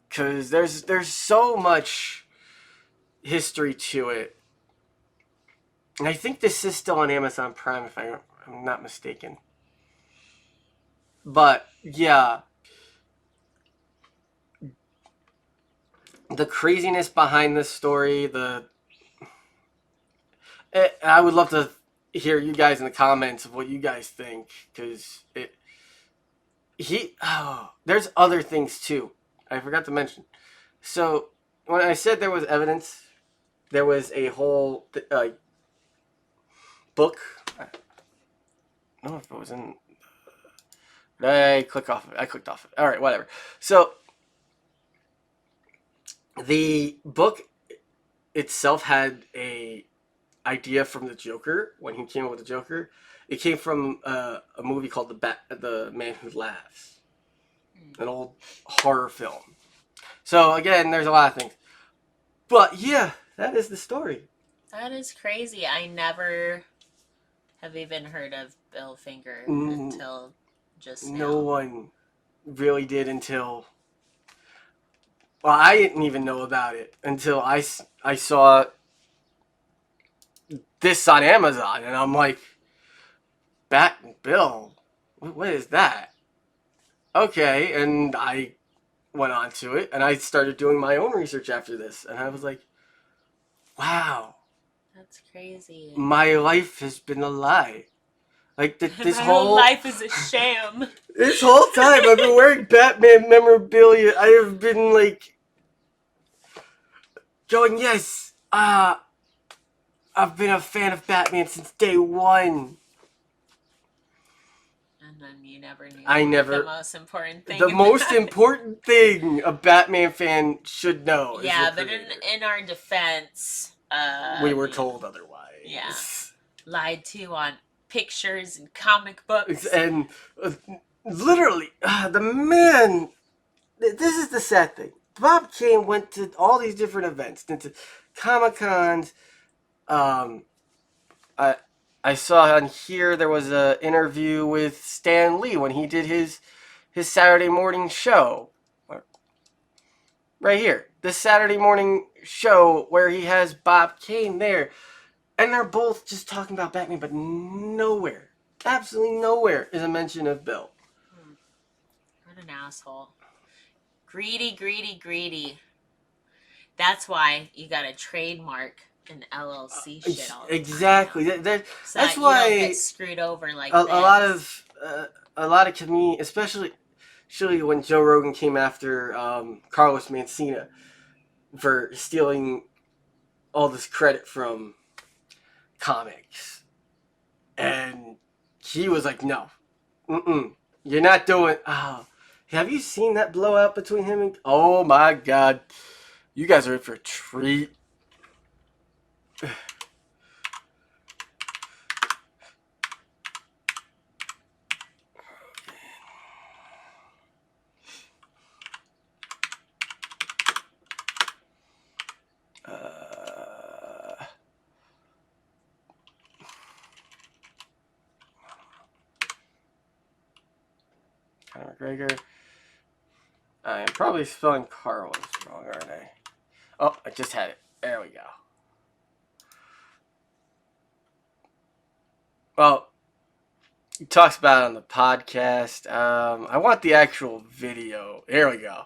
[SPEAKER 1] because there's so much history to it, and I think this is still on Amazon Prime if I'm not mistaken. But yeah, the craziness behind this story, I would love to hear you guys in the comments of what you guys think, because there's other things too I forgot to mention. So when I said there was evidence, there was a whole book. I don't know if it was in... I clicked off it. All right, whatever. So the book itself had a idea from the Joker. When he came up with the Joker, it came from a movie called The Man Who Laughs, an old horror film. So again, there's a lot of things, but yeah, that is the story.
[SPEAKER 2] That is crazy. I never have even heard of Bill Finger until just now.
[SPEAKER 1] No one really did until... Well, I didn't even know about it until I saw this on Amazon, and I'm like, Bill, what is that? Okay, and I went on to it, and I started doing my own research after this, and I was like, wow.
[SPEAKER 2] That's crazy.
[SPEAKER 1] My life has been a lie. Like, this
[SPEAKER 2] My
[SPEAKER 1] whole
[SPEAKER 2] life is a sham.
[SPEAKER 1] This whole time I've been wearing Batman memorabilia. I have been like going, yes, I've been a fan of Batman since day one.
[SPEAKER 2] And then you never knew
[SPEAKER 1] the
[SPEAKER 2] most important thing.
[SPEAKER 1] The most important thing a Batman fan should know.
[SPEAKER 2] Yeah, but in our defense,
[SPEAKER 1] we were told otherwise.
[SPEAKER 2] Yeah. lied to on pictures and comic books.
[SPEAKER 1] And literally, the man. This is the sad thing. Bob Kane went to all these different events, into Comic Cons. I saw on here there was an interview with Stan Lee when he did his Saturday morning show. Right here, this Saturday morning show where he has Bob Kane there, and they're both just talking about Batman, but nowhere, absolutely nowhere, is a mention of Bill.
[SPEAKER 2] What an asshole! Greedy, greedy, greedy. That's why you got to trademark an LLC shit all the
[SPEAKER 1] exactly.
[SPEAKER 2] time. So
[SPEAKER 1] That's
[SPEAKER 2] that
[SPEAKER 1] why
[SPEAKER 2] you don't get screwed over like
[SPEAKER 1] a lot of comedians, especially when Joe Rogan came after Carlos Mencia for stealing all this credit from comics, and he was like, "No, you're not doing." Oh, have you seen that blowout between him and? Oh my God, you guys are in for a treat. Conor McGregor. I am probably spelling Carlos wrong, aren't I? Oh, I just had it. There we go. Well, he talks about it on the podcast. I want the actual video. Here we go.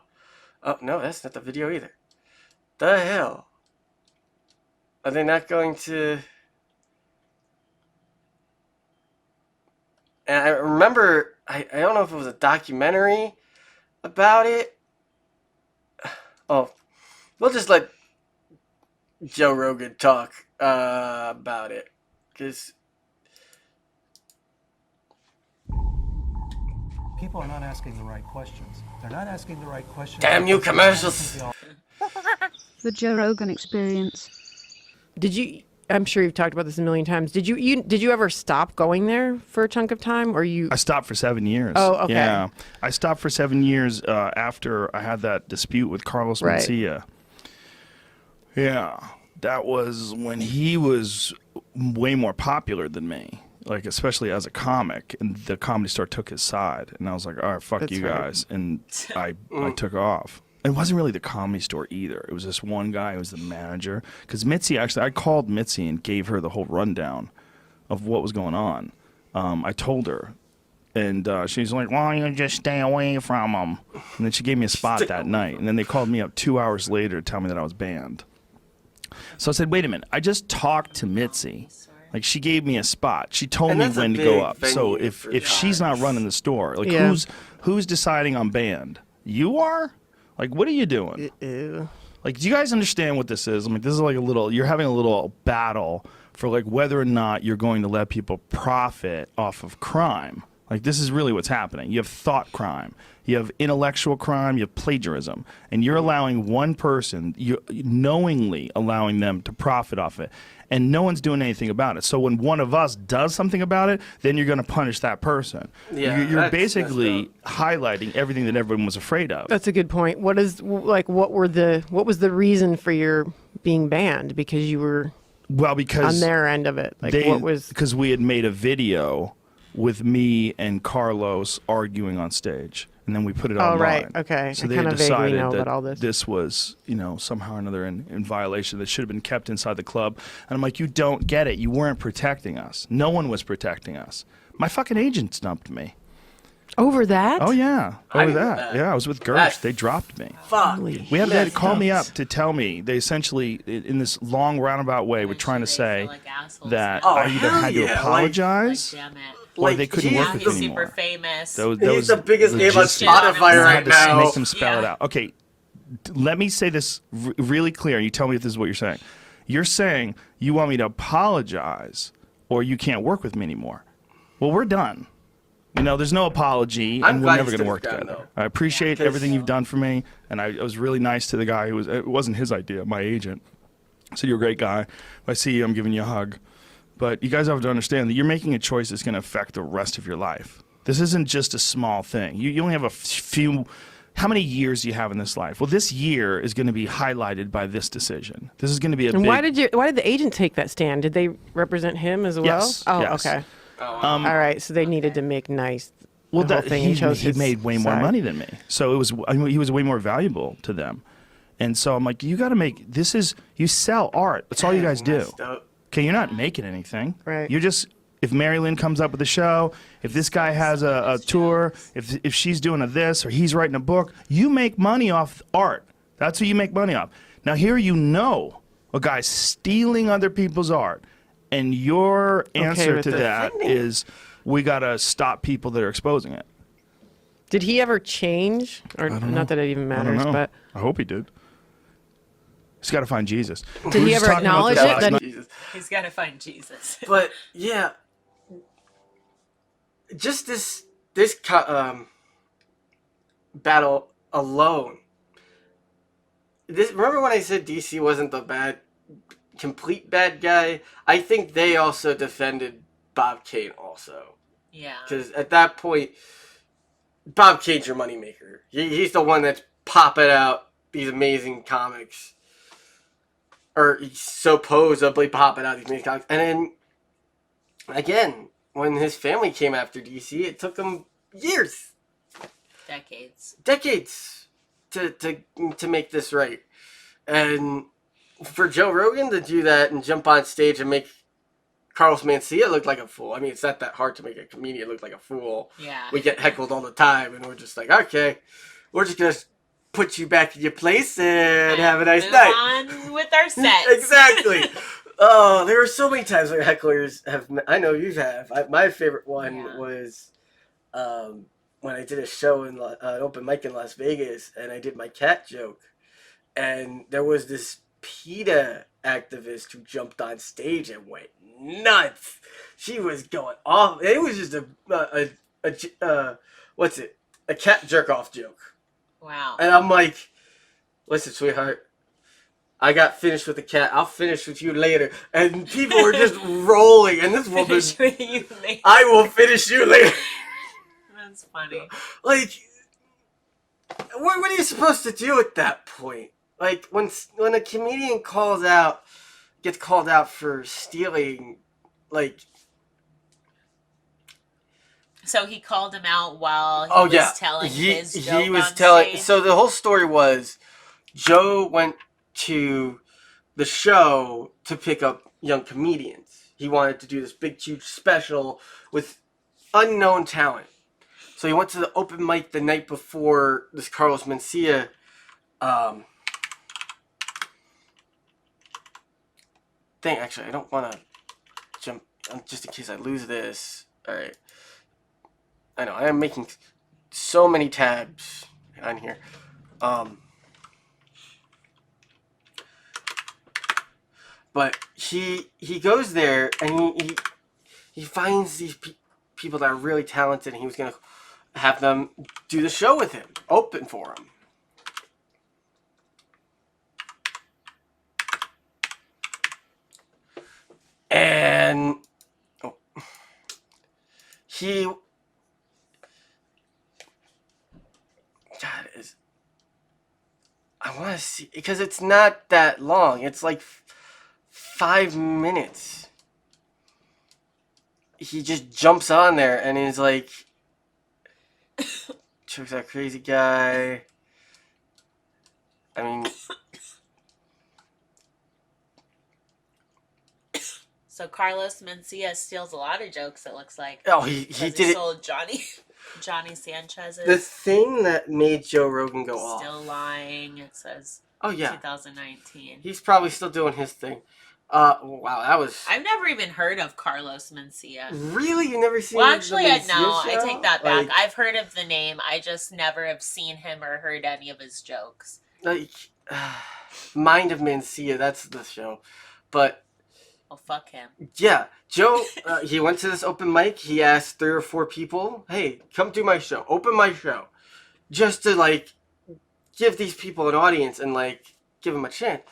[SPEAKER 1] Oh, no, that's not the video either. The hell? Are they not going to... And I remember, I don't know if it was a documentary about it. Oh, we'll just let Joe Rogan talk about it. Because...
[SPEAKER 8] people are not asking the right questions. They're not asking the right questions.
[SPEAKER 1] Damn you commercials!
[SPEAKER 9] The Joe Rogan Experience.
[SPEAKER 10] Did you? I'm sure you've talked about this a million times. Did you ever stop going there for a chunk of time, or you?
[SPEAKER 11] I stopped for 7 years.
[SPEAKER 10] Oh, okay.
[SPEAKER 11] Yeah, I stopped for 7 years after I had that dispute with Carlos Mencia. Yeah, that was when he was way more popular than me. Like, especially as a comic, and the Comedy Store took his side, and I was like, all right, fuck you guys, and I took off. It wasn't really the Comedy Store either. It was this one guy who was the manager. Because Mitzi, actually, I called Mitzi and gave her the whole rundown of what was going on. I told her, and she's like, why don't you just stay away from him? And then she gave me a spot that night, and then they called me up 2 hours later to tell me that I was banned. So I said, wait a minute, I just talked to Mitzi. Like, she gave me a spot. She told me when to go up. So if she's not running the store, like, who's deciding I'm banned? You are? Like, what are you doing? Like, do you guys understand what this is? I mean, this is like you're having a little battle for, like, whether or not you're going to let people profit off of crime. Like, this is really what's happening. You have thought crime. You have intellectual crime. You have plagiarism. And you're allowing one person, you're knowingly allowing them to profit off it. And no one's doing anything about it. So when one of us does something about it, then you're going to punish that person.
[SPEAKER 1] Yeah,
[SPEAKER 11] you're basically highlighting everything that everyone was afraid of.
[SPEAKER 10] That's a good point. What was the reason for your being banned? Because you were on their end of it. Like,
[SPEAKER 11] because we had made a video with me and Carlos arguing on stage. And then we put it online.
[SPEAKER 10] Oh, right. Okay.
[SPEAKER 11] So
[SPEAKER 10] I
[SPEAKER 11] they
[SPEAKER 10] kind of
[SPEAKER 11] decided
[SPEAKER 10] vaguely know
[SPEAKER 11] that
[SPEAKER 10] about all this.
[SPEAKER 11] This was, somehow or another in violation that should have been kept inside the club. And I'm like, you don't get it. You weren't protecting us. No one was protecting us. My fucking agent stumped me.
[SPEAKER 10] Over that?
[SPEAKER 11] Oh, yeah. Over that. Yeah, I was with Gersh. They dropped me.
[SPEAKER 1] Fuck.
[SPEAKER 11] We have to call me up to tell me. They essentially, in this long roundabout way, were trying to say that I either had to apologize or they couldn't work with me anymore.
[SPEAKER 2] Super famous.
[SPEAKER 1] He's the biggest name on Spotify right now.
[SPEAKER 11] Make them spell it out. Okay, let me say this really clear. You tell me if this is what you're saying. You're saying you want me to apologize or you can't work with me anymore. Well, we're done. There's no apology, and we're never going to work together. I appreciate everything you've done for me, and I was really nice to the guy who it wasn't his idea, my agent. I said, you're a great guy. If I see you, I'm giving you a hug. But you guys have to understand that you're making a choice that's going to affect the rest of your life. This isn't just a small thing. You only have a few. How many years do you have in this life? Well, this year is going to be highlighted by this decision. This is going to be a
[SPEAKER 10] and
[SPEAKER 11] big...
[SPEAKER 10] why did the agent take that stand? Did they represent him as well?
[SPEAKER 11] Yes.
[SPEAKER 10] Oh,
[SPEAKER 11] yes.
[SPEAKER 10] okay. All right. So they needed to make nice.
[SPEAKER 11] Well,
[SPEAKER 10] the whole thing and chose
[SPEAKER 11] he
[SPEAKER 10] his
[SPEAKER 11] made way more
[SPEAKER 10] side.
[SPEAKER 11] money than me, so it was. I mean, he was way more valuable to them, and so I'm like, you got to make. This is you sell art. That's all you guys do. Okay, you're not making anything.
[SPEAKER 10] Right.
[SPEAKER 11] You're just. If Mary Lynn comes up with a show, if this guy has a tour, if she's doing a this or he's writing a book, you make money off art. That's what you make money off. Now here a guy's stealing other people's art, and your answer to that is we got to stop people that are exposing it.
[SPEAKER 10] Did he ever change? Or not that it even matters, but
[SPEAKER 11] I hope he did. He's got to find Jesus.
[SPEAKER 10] Did he ever acknowledge it? That
[SPEAKER 2] He's got to find Jesus.
[SPEAKER 1] But yeah, just this battle alone. Remember when I said DC wasn't the complete bad guy? I think they also defended Bob Kane also.
[SPEAKER 2] Yeah.
[SPEAKER 1] Because at that point, Bob Kane's your moneymaker. He's the one that's popping out these amazing comics. Or he's supposedly popping out these amazing comics. And then, again, when his family came after DC, it took them years. Decades to make this right. And for Joe Rogan to do that and jump on stage and make Carlos Mencia look like a fool. I mean, it's not that hard to make a comedian look like a fool.
[SPEAKER 2] Yeah.
[SPEAKER 1] We get heckled all the time, and we're just like, okay, we're just going to put you back in your place and have a nice night.
[SPEAKER 2] On with our sets.
[SPEAKER 1] Exactly. Oh, there were so many times where hecklers have... I know you have. My favorite one was when I did a show in an open mic in Las Vegas, and I did my cat joke. And there was this PETA activist who jumped on stage and went nuts. She was going off. It was just a cat jerk off joke.
[SPEAKER 2] Wow.
[SPEAKER 1] And I'm like, listen, sweetheart, I got finished with the cat. I'll finish with you later. And people were just rolling. And this woman,
[SPEAKER 2] Finish with you later.
[SPEAKER 1] I will finish you later.
[SPEAKER 2] That's funny.
[SPEAKER 1] Like, what are you supposed to do at that point? Like, when a comedian gets called out for stealing, like...
[SPEAKER 2] So he called him out while he was telling his joke
[SPEAKER 1] he was
[SPEAKER 2] on
[SPEAKER 1] telling.
[SPEAKER 2] stage?
[SPEAKER 1] So the whole story was, Joe went to the show to pick up young comedians. He wanted to do this big, huge special with unknown talent. So he went to the open mic the night before this Carlos Mencia thing. Actually, I don't want to jump, just in case I lose this. All right. I know, I am making so many tabs on here. But he goes there and he finds these people that are really talented, and he was going to have them do the show with him, open for him. And I want to see, because it's not that long. It's like 5 minutes. He just jumps on there and is like, chokes that crazy guy. I mean...
[SPEAKER 2] So Carlos Mencia steals a lot of jokes, it looks like.
[SPEAKER 1] Oh, he did it.
[SPEAKER 2] Sold Johnny Sanchez's.
[SPEAKER 1] The thing that made Joe Rogan go off.
[SPEAKER 2] Still lying, it says.
[SPEAKER 1] Oh, yeah.
[SPEAKER 2] 2019.
[SPEAKER 1] He's probably still doing his thing. Wow, that was...
[SPEAKER 2] I've never even heard of Carlos Mencia.
[SPEAKER 1] Really? You never seen
[SPEAKER 2] Well, actually,
[SPEAKER 1] the Mencia
[SPEAKER 2] no.
[SPEAKER 1] show?
[SPEAKER 2] I take that back.
[SPEAKER 1] Like,
[SPEAKER 2] I've heard of the name. I just never have seen him or heard any of his jokes.
[SPEAKER 1] Like, Mind of Mencia, that's the show. But...
[SPEAKER 2] Oh, fuck him.
[SPEAKER 1] Yeah, Joe, he went to this open mic. He asked 3 or 4 people, hey, come do my show. Open my show. Just to, like, give these people an audience and, like, give them a chance.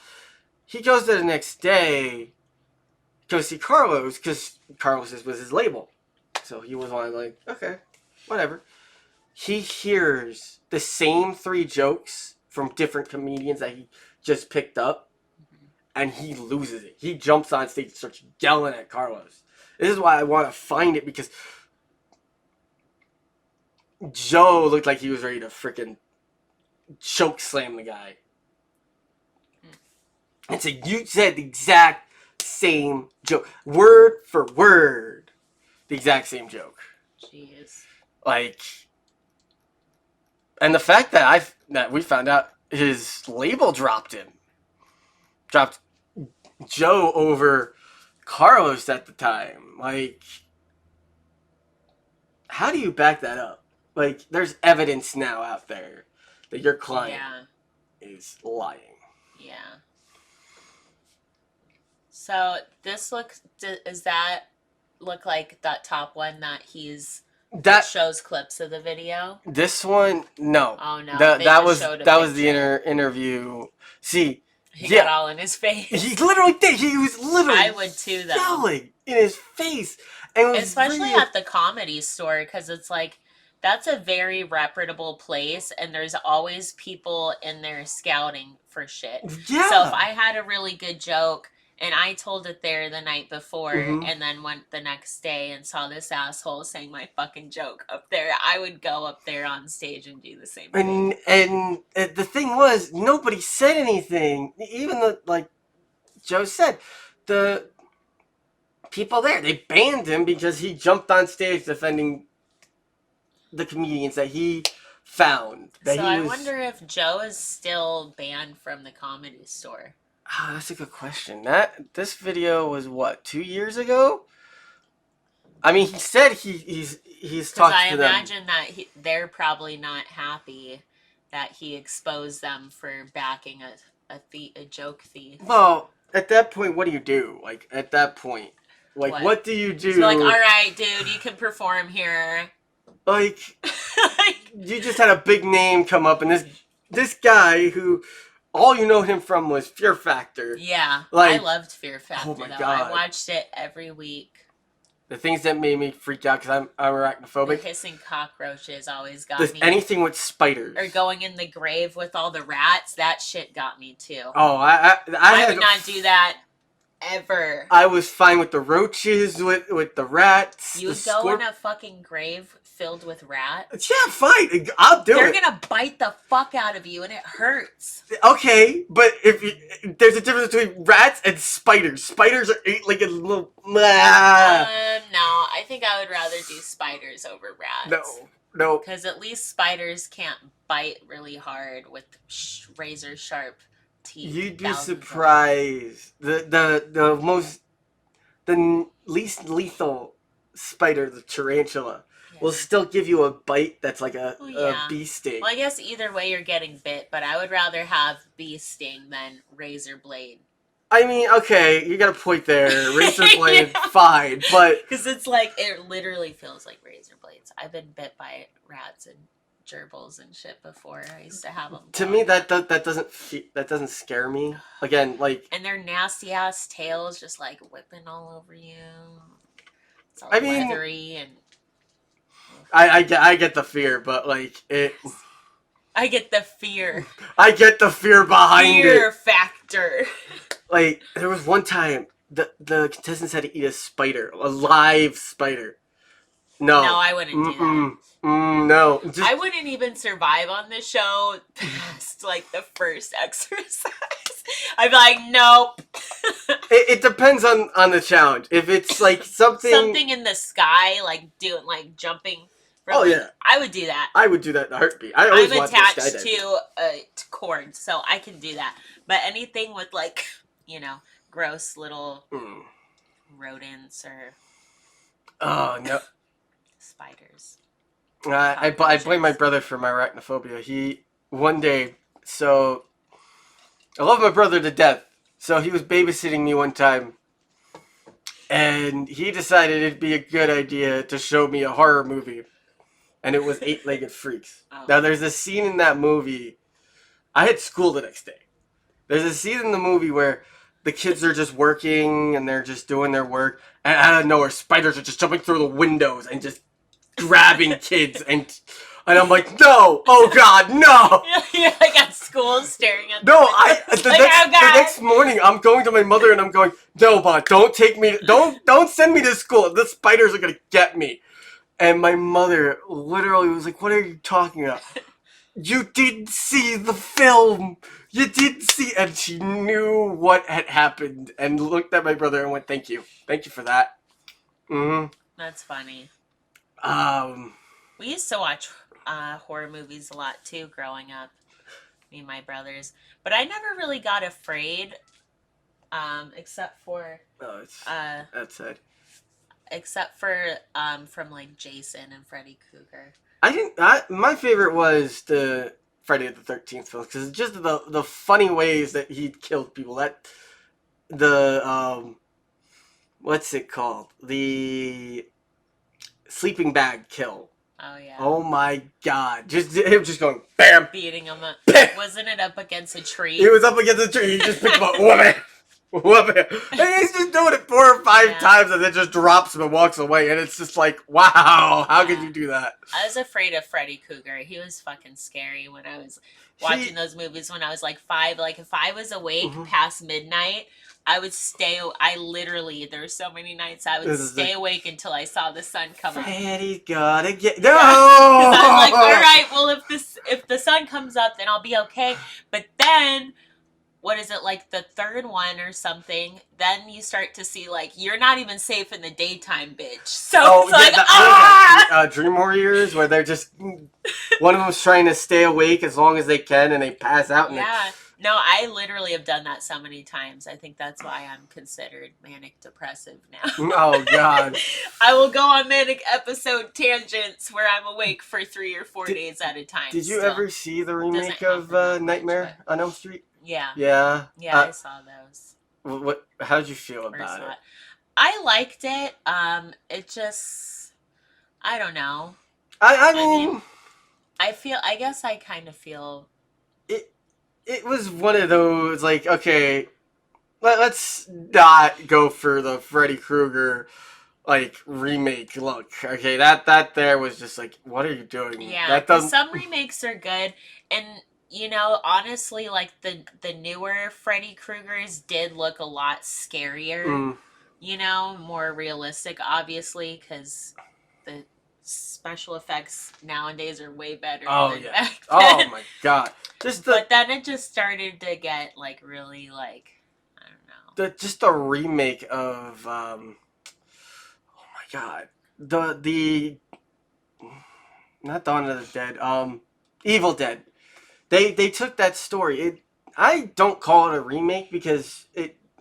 [SPEAKER 1] He goes there the next day, go see Carlos because Carlos was his label. So he was like, okay, whatever. He hears the same 3 jokes from different comedians that he just picked up, and he loses it. He jumps on stage and starts yelling at Carlos. This is why I want to find it, because Joe looked like he was ready to freaking choke slam the guy. And so you said the exact same joke. Word for word. The exact same joke.
[SPEAKER 2] Jeez.
[SPEAKER 1] Like, and the fact that we found out his label dropped Joe over Carlos at the time. Like, how do you back that up? Like, there's evidence now out there that your client is lying.
[SPEAKER 2] Yeah. So does that look like that top one that shows clips of the video?
[SPEAKER 1] This one, no.
[SPEAKER 2] Oh no,
[SPEAKER 1] that was the interview. See,
[SPEAKER 2] he got all in his face.
[SPEAKER 1] He literally did. He was literally
[SPEAKER 2] I would too, though.
[SPEAKER 1] Yelling in his face, and
[SPEAKER 2] especially at the Comedy Store, because it's like that's a very reputable place, and there's always people in there scouting for shit.
[SPEAKER 1] Yeah.
[SPEAKER 2] So if I had a really good joke and I told it there the night before, and then went the next day and saw this asshole saying my fucking joke up there, I would go up there on stage and do the same thing.
[SPEAKER 1] And the thing was, nobody said anything. Even though, like Joe said, the people there, they banned him because he jumped on stage defending the comedians that he found.
[SPEAKER 2] I wonder if Joe is still banned from the Comedy Store.
[SPEAKER 1] Oh, that's a good question. This video was what, 2 years ago? I mean, he said he's talked to them.
[SPEAKER 2] I imagine that they're probably not happy that he exposed them for backing a joke thief.
[SPEAKER 1] Well, at that point, what do you do? Like, at that point, like, what do you do?
[SPEAKER 2] So like, all right, dude, you can perform here.
[SPEAKER 1] Like, you just had a big name come up, and this guy who all you know him from was Fear Factor.
[SPEAKER 2] Yeah,
[SPEAKER 1] like,
[SPEAKER 2] I loved Fear Factor.
[SPEAKER 1] Oh my God.
[SPEAKER 2] I watched it every week.
[SPEAKER 1] The things that made me freak out because I'm arachnophobic.
[SPEAKER 2] The hissing cockroaches always got me.
[SPEAKER 1] Anything with spiders.
[SPEAKER 2] Or going in the grave with all the rats. That shit got me too.
[SPEAKER 1] Oh, I
[SPEAKER 2] would not do that ever.
[SPEAKER 1] I was fine with the roaches, with the rats.
[SPEAKER 2] You would go in a fucking grave filled with rats?
[SPEAKER 1] Yeah, fine. I'll do
[SPEAKER 2] They're
[SPEAKER 1] it.
[SPEAKER 2] They're gonna bite the fuck out of you and it hurts.
[SPEAKER 1] Okay, but there's a difference between rats and spiders. Spiders are like a little...
[SPEAKER 2] No, I think I would rather do spiders over rats.
[SPEAKER 1] No.
[SPEAKER 2] Because at least spiders can't bite really hard with razor sharp teeth.
[SPEAKER 1] You'd be surprised. The least lethal spider, the tarantula, will still give you a bite that's like a bee sting.
[SPEAKER 2] Well, I guess either way you're getting bit, but I would rather have bee sting than razor blade.
[SPEAKER 1] I mean, okay, you got a point there. Razor blade, fine, but...
[SPEAKER 2] Because it's like, it literally feels like razor blades. I've been bit by rats and gerbils and shit before. I used to have them.
[SPEAKER 1] To me, that doesn't scare me. Again, like...
[SPEAKER 2] And their nasty-ass tails just, like, whipping all over you. It's all leathery and...
[SPEAKER 1] I get the fear, but, like, it...
[SPEAKER 2] I get the fear.
[SPEAKER 1] I get the fear behind it.
[SPEAKER 2] Fear factor.
[SPEAKER 1] Like, there was one time, the contestants had to eat a spider. A live spider. No,
[SPEAKER 2] I wouldn't do that.
[SPEAKER 1] No.
[SPEAKER 2] I wouldn't even survive on this show past, like, the first exercise. I'd be like, nope.
[SPEAKER 1] It depends on the challenge. If it's, like, something
[SPEAKER 2] in the sky, like, jumping...
[SPEAKER 1] yeah.
[SPEAKER 2] I would do that.
[SPEAKER 1] I would do that in a heartbeat.
[SPEAKER 2] I'm attached to a cord, so I can do that. But anything with, like, you know, gross little rodents or...
[SPEAKER 1] Oh, no.
[SPEAKER 2] Spiders.
[SPEAKER 1] I blame my brother for my arachnophobia. One day, so... I love my brother to death. So he was babysitting me one time. And he decided it'd be a good idea to show me a horror movie. And it was Eight-Legged Freaks. Oh. Now, there's a scene in that movie... I had school the next day. There's a scene in the movie where the kids are just working and they're just doing their work, and out of nowhere, spiders are just jumping through the windows and just grabbing kids, and I'm like, no, oh God, no.
[SPEAKER 2] You're like at school staring at
[SPEAKER 1] No, the next morning I'm going to my mother and I'm going, no, Bob, don't take me, don't send me to school. The spiders are gonna get me. And my mother literally was like, what are you talking about? You didn't see the film. You didn't see, and she knew what had happened and looked at my brother and went, thank you for that.
[SPEAKER 2] That's funny.
[SPEAKER 1] We
[SPEAKER 2] used to watch horror movies a lot too growing up, me and my brothers, but I never really got afraid, except for
[SPEAKER 1] that's it.
[SPEAKER 2] Except for from like Jason and Freddy Krueger.
[SPEAKER 1] I think my favorite was the Friday the 13th film, because just the funny ways that he killed people. That the what's it called? The sleeping bag kill.
[SPEAKER 2] Oh yeah.
[SPEAKER 1] Oh my God! Just him just going bam,
[SPEAKER 2] beating him up. Wasn't it up against a tree?
[SPEAKER 1] He was up against a tree. He just picked him up. Whoop it. And he's just doing it 4 or 5 times and then just drops him and walks away. And it's just like, wow, how could you do that?
[SPEAKER 2] I was afraid of Freddy Krueger. He was fucking scary when I was watching those movies when I was like 5. Like if I was awake past midnight, I would stay. I literally, there were so many nights I would stay awake until I saw the sun come up.
[SPEAKER 1] Freddy's gotta get no.
[SPEAKER 2] Because I'm like, all right, well if the sun comes up, then I'll be okay. But then, what is it, like the third one or something? Then you start to see like you're not even safe in the daytime, bitch. So it's like
[SPEAKER 1] Dream Warriors, where they're just one of them's trying to stay awake as long as they can, and they pass out. And
[SPEAKER 2] no, I literally have done that so many times. I think that's why I'm considered manic depressive now.
[SPEAKER 1] Oh God!
[SPEAKER 2] I will go on manic episode tangents where I'm awake for 3 or 4 days at a time.
[SPEAKER 1] Did you ever see the remake of Nightmare on Elm Street?
[SPEAKER 2] Yeah.
[SPEAKER 1] Yeah.
[SPEAKER 2] Yeah, I saw those.
[SPEAKER 1] How did you feel about it?
[SPEAKER 2] I liked it. It just, I don't know.
[SPEAKER 1] I mean,
[SPEAKER 2] I guess I kind of feel.
[SPEAKER 1] It was one of those, like, okay, let's not go for the Freddy Krueger, like, remake look. Okay, that there was just like, what are you doing?
[SPEAKER 2] Yeah, some remakes are good, and you know, honestly, like the newer Freddy Kruegers did look a lot scarier. You know, more realistic, obviously, because the special effects nowadays are way better than back then.
[SPEAKER 1] Oh my God!
[SPEAKER 2] But then it just started to get like really like, I don't know.
[SPEAKER 1] Just the remake of oh my God, the not Dawn of the Dead, Evil Dead. They took that story. I don't call it a remake because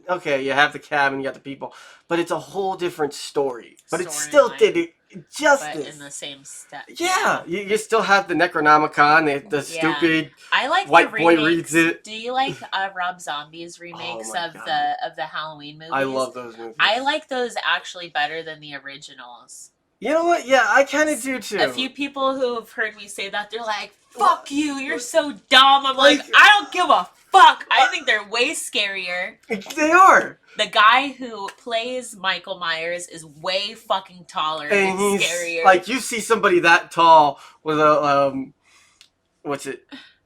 [SPEAKER 1] okay, you have the cabin, you got the people, but it's a whole different story. But it still did it justice.
[SPEAKER 2] But in the same step.
[SPEAKER 1] Yeah, you still have the Necronomicon, the stupid
[SPEAKER 2] I like
[SPEAKER 1] white
[SPEAKER 2] the
[SPEAKER 1] boy
[SPEAKER 2] remakes.
[SPEAKER 1] reads it.
[SPEAKER 2] Do you like Rob Zombie's remakes of the Halloween movies?
[SPEAKER 1] I love those movies.
[SPEAKER 2] I like those actually better than the originals.
[SPEAKER 1] You know what? Yeah, I kind of do too.
[SPEAKER 2] A few people who have heard me say that, they're like, fuck you, you're so dumb. I'm like, I don't give a fuck. I think they're way scarier.
[SPEAKER 1] They are.
[SPEAKER 2] The guy who plays Michael Myers is way fucking taller and scarier.
[SPEAKER 1] Like, you see somebody that tall with a,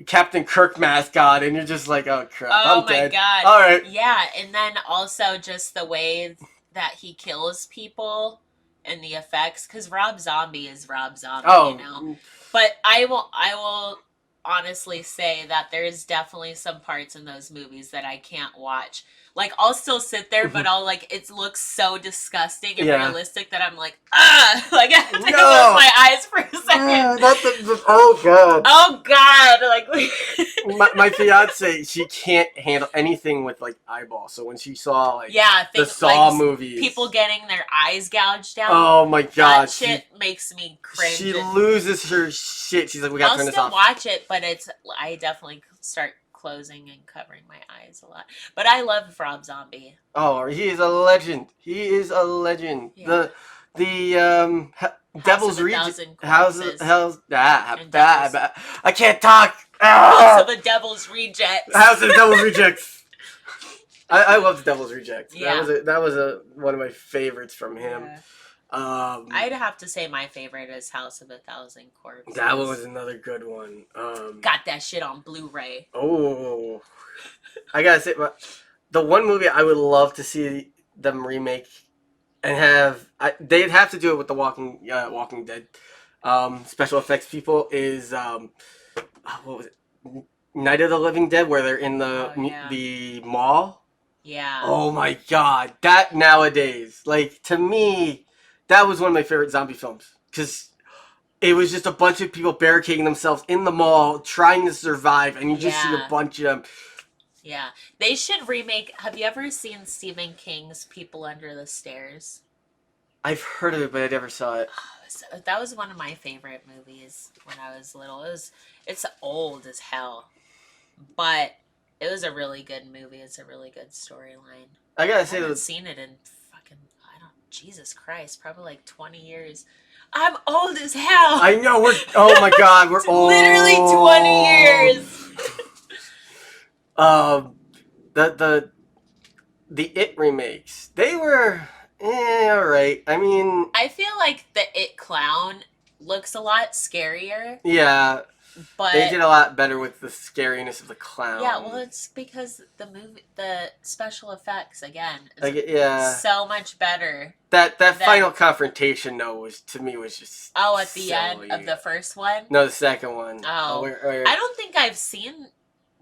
[SPEAKER 1] Captain Kirk mask on, and you're just like, oh crap, I'm dead.
[SPEAKER 2] God.
[SPEAKER 1] All right.
[SPEAKER 2] Yeah, and then also just the way that he kills people and the effects, because Rob Zombie is Rob Zombie, you know. But I will honestly say that there is definitely some parts in those movies that I can't watch. Like, I'll still sit there, but I'll, like, it looks so disgusting and realistic that I'm like, like, I have to close my eyes for a second.
[SPEAKER 1] Oh, God.
[SPEAKER 2] Oh, God. Like,
[SPEAKER 1] my fiance, she can't handle anything with, like, eyeballs. So when she saw, like, the Saw
[SPEAKER 2] like,
[SPEAKER 1] movies.
[SPEAKER 2] People getting their eyes gouged out.
[SPEAKER 1] Oh, my God.
[SPEAKER 2] That shit makes me cringe.
[SPEAKER 1] She loses her shit. She's like, we gotta turn this off.
[SPEAKER 2] I'll still watch it, but I definitely start closing and covering my eyes a lot. But I love Rob Zombie.
[SPEAKER 1] Oh, he is a legend. He is a legend.
[SPEAKER 2] Yeah.
[SPEAKER 1] The Devil's
[SPEAKER 2] Rejects.
[SPEAKER 1] I can't talk.
[SPEAKER 2] House of the Devil's Rejects.
[SPEAKER 1] House of the Devil's Rejects. I love The Devil's Reject.
[SPEAKER 2] Yeah.
[SPEAKER 1] That was one of my favorites from him.
[SPEAKER 2] Yeah.
[SPEAKER 1] I'd
[SPEAKER 2] have to say my favorite is House of a Thousand Corpses.
[SPEAKER 1] That one was another good one.
[SPEAKER 2] Got that shit on Blu-ray.
[SPEAKER 1] Oh, I gotta say, the one movie I would love to see them remake and they'd have to do it with the Walking Dead special effects people is what was it? Night of the Living Dead, where they're in the mall.
[SPEAKER 2] Yeah.
[SPEAKER 1] Oh my god, that nowadays, like, to me, that was one of my favorite zombie films because it was just a bunch of people barricading themselves in the mall trying to survive, and you just see a bunch of them.
[SPEAKER 2] Yeah, they should remake. Have you ever seen Stephen King's People Under the Stairs?
[SPEAKER 1] I've heard of it, but I never saw it.
[SPEAKER 2] That was one of my favorite movies when I was little. It's old as hell, but it was a really good movie. It's a really good storyline.
[SPEAKER 1] I gotta say,
[SPEAKER 2] I haven't seen it in Jesus Christ, probably like 20 years. I'm old as hell.
[SPEAKER 1] I know, oh my god, we're old.
[SPEAKER 2] Literally 20 years.
[SPEAKER 1] The It remakes, they were alright. I mean,
[SPEAKER 2] I feel like the It clown looks a lot scarier.
[SPEAKER 1] Yeah.
[SPEAKER 2] But
[SPEAKER 1] they did a lot better with the scariness of the clown.
[SPEAKER 2] Yeah, well, it's because the special effects again, is so much better.
[SPEAKER 1] That final confrontation, though, was just
[SPEAKER 2] at the end of the first one.
[SPEAKER 1] No, the second one.
[SPEAKER 2] Oh, where... I don't think I've seen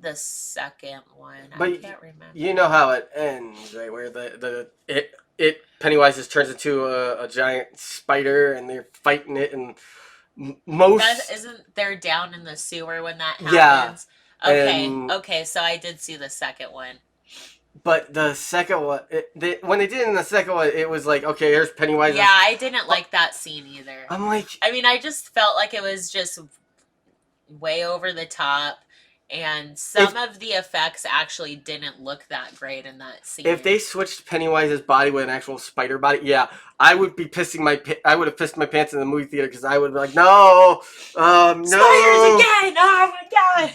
[SPEAKER 2] the second one.
[SPEAKER 1] But
[SPEAKER 2] I can't remember.
[SPEAKER 1] You know how it ends, right? Where it Pennywise just turns into a giant spider, and they're fighting it, and
[SPEAKER 2] isn't they're down in the sewer when that happens? Yeah. Okay, so I did see the second one.
[SPEAKER 1] But the second one, when they did it in the second one, it was like, okay, here's Pennywise.
[SPEAKER 2] Yeah, I didn't like that scene either.
[SPEAKER 1] I'm like...
[SPEAKER 2] I mean, I just felt like it was just way over the top, and some of the effects actually didn't look that great in that scene.
[SPEAKER 1] If they switched Pennywise's body with an actual spider body, yeah, I would be I would have pissed my pants in the movie theater because I would be like, no, no.
[SPEAKER 2] Spiders again! Oh my god!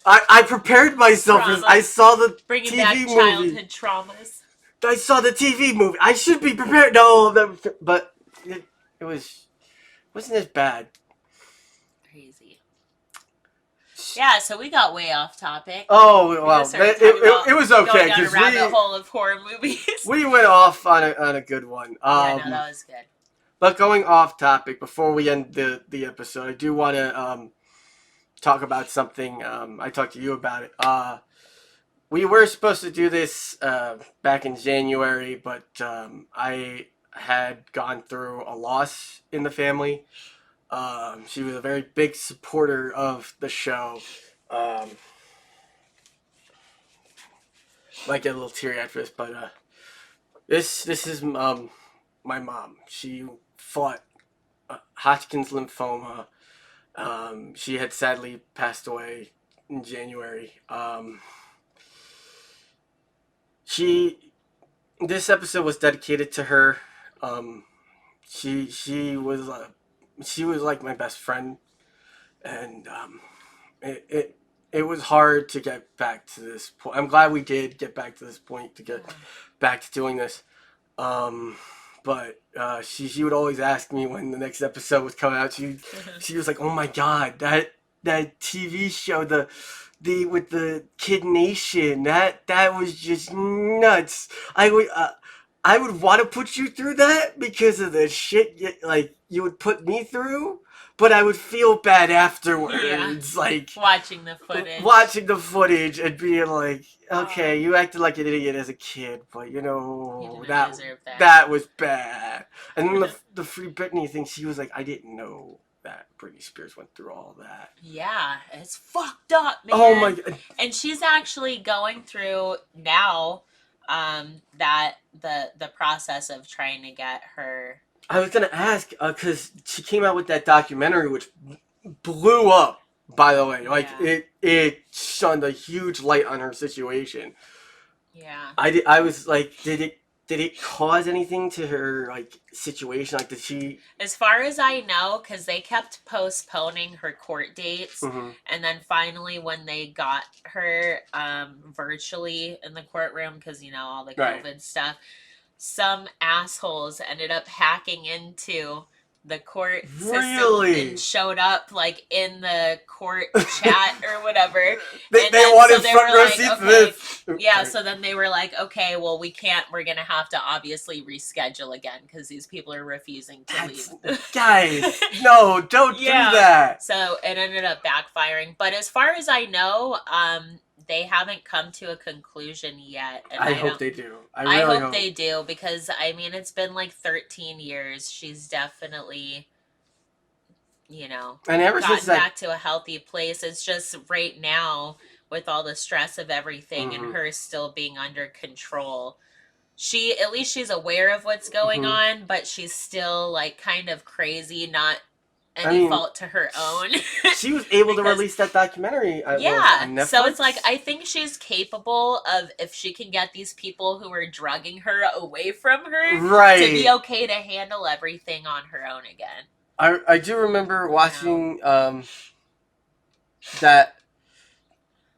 [SPEAKER 1] I prepared myself. I saw the
[SPEAKER 2] Bringing
[SPEAKER 1] TV
[SPEAKER 2] back
[SPEAKER 1] movie.
[SPEAKER 2] Childhood traumas.
[SPEAKER 1] I saw the TV movie. I should be prepared. No, but it wasn't as bad.
[SPEAKER 2] Crazy. Yeah, so we got way off topic.
[SPEAKER 1] Oh well, it was okay
[SPEAKER 2] because we rabbit hole of horror movies.
[SPEAKER 1] We went off on a good one.
[SPEAKER 2] Yeah, no, that was good.
[SPEAKER 1] But going off topic, before we end the episode, I do want to talk about something. I talked to you about it. We were supposed to do this back in January, but I had gone through a loss in the family. She was a very big supporter of the show. Might get a little teary after this, but this is my mom. She fought Hodgkin's lymphoma. She had sadly passed away in January. This episode was dedicated to her. She was like my best friend, and it was hard to get back to this point. I'm glad we did get back to this point to get back to doing this. But she would always ask me when the next episode was coming out. She was like, "Oh my god, that TV show, the with the Kid Nation, that was just nuts. I would want to put you through that because of the shit you would put me through, but I would feel bad afterwards."
[SPEAKER 2] Yeah.
[SPEAKER 1] Like
[SPEAKER 2] watching the footage
[SPEAKER 1] and being like, okay, you acted like an idiot as a kid, but that was bad. And then the Free Britney thing, she was like, I didn't know that Britney Spears went through all that.
[SPEAKER 2] Yeah, it's fucked up, man.
[SPEAKER 1] Oh my god.
[SPEAKER 2] And she's actually going through now that the process of trying to get her.
[SPEAKER 1] I was gonna ask because she came out with that documentary which blew up. By the way, it shined a huge light on her situation.
[SPEAKER 2] Yeah.
[SPEAKER 1] I was like, did did it cause anything to her like situation? Like, did she?
[SPEAKER 2] As far as I know, because they kept postponing her court dates, and then finally, when they got her virtually in the courtroom, because all the COVID stuff, some assholes ended up hacking into the court system and showed up like in the court chat or whatever.
[SPEAKER 1] they wanted front row seats for this.
[SPEAKER 2] Yeah, so then they were like, okay, well, we can't. We're going to have to obviously reschedule again because these people are refusing to leave.
[SPEAKER 1] Guys, no, don't do that.
[SPEAKER 2] So it ended up backfiring. But as far as I know, they haven't come to a conclusion yet. And
[SPEAKER 1] I hope they do.
[SPEAKER 2] I hope they do because, I mean, it's been like 13 years. She's definitely,
[SPEAKER 1] and ever
[SPEAKER 2] gotten
[SPEAKER 1] since
[SPEAKER 2] back to a healthy place. It's just right now with all the stress of everything and her still being under control. At least she's aware of what's going on, but she's still like kind of crazy, not any fault to her own.
[SPEAKER 1] She was able to release that documentary. On Netflix.
[SPEAKER 2] So it's like, I think she's capable of, if she can get these people who are drugging her away from her, to be okay to handle everything on her own again.
[SPEAKER 1] I do remember watching that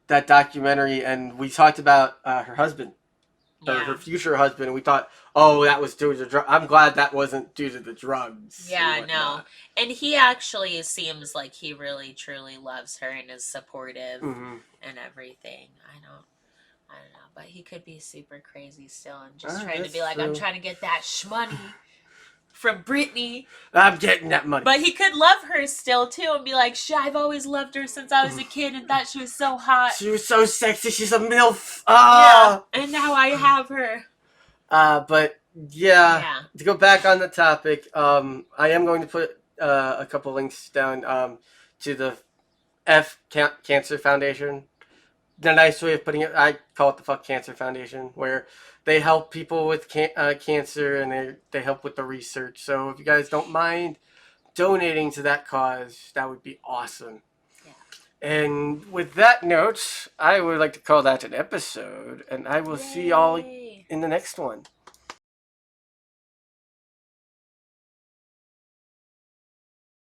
[SPEAKER 1] documentary, and we talked about her husband. Or her future husband, and we thought, oh, that was due to the drugs. I'm glad that wasn't due to the drugs.
[SPEAKER 2] Yeah, no. And he actually seems like he really, truly loves her and is supportive and everything. I don't know. But he could be super crazy still and just trying to be like, I'm trying to get that shmoney from Brittany.
[SPEAKER 1] I'm getting that money.
[SPEAKER 2] But he could love her still, too, and be like, I've always loved her since I was a kid and thought she was so hot.
[SPEAKER 1] She was so sexy. She's a MILF.
[SPEAKER 2] Yeah, and now I have her.
[SPEAKER 1] But, to go back on the topic, I am going to put a couple links down to the Cancer Foundation. The nice way of putting it, I call it the Fuck Cancer Foundation, where they help people with cancer and they help with the research. So if you guys don't mind donating to that cause, that would be awesome. Yeah. And with that note, I would like to call that an episode, and I will see y'all in the next one.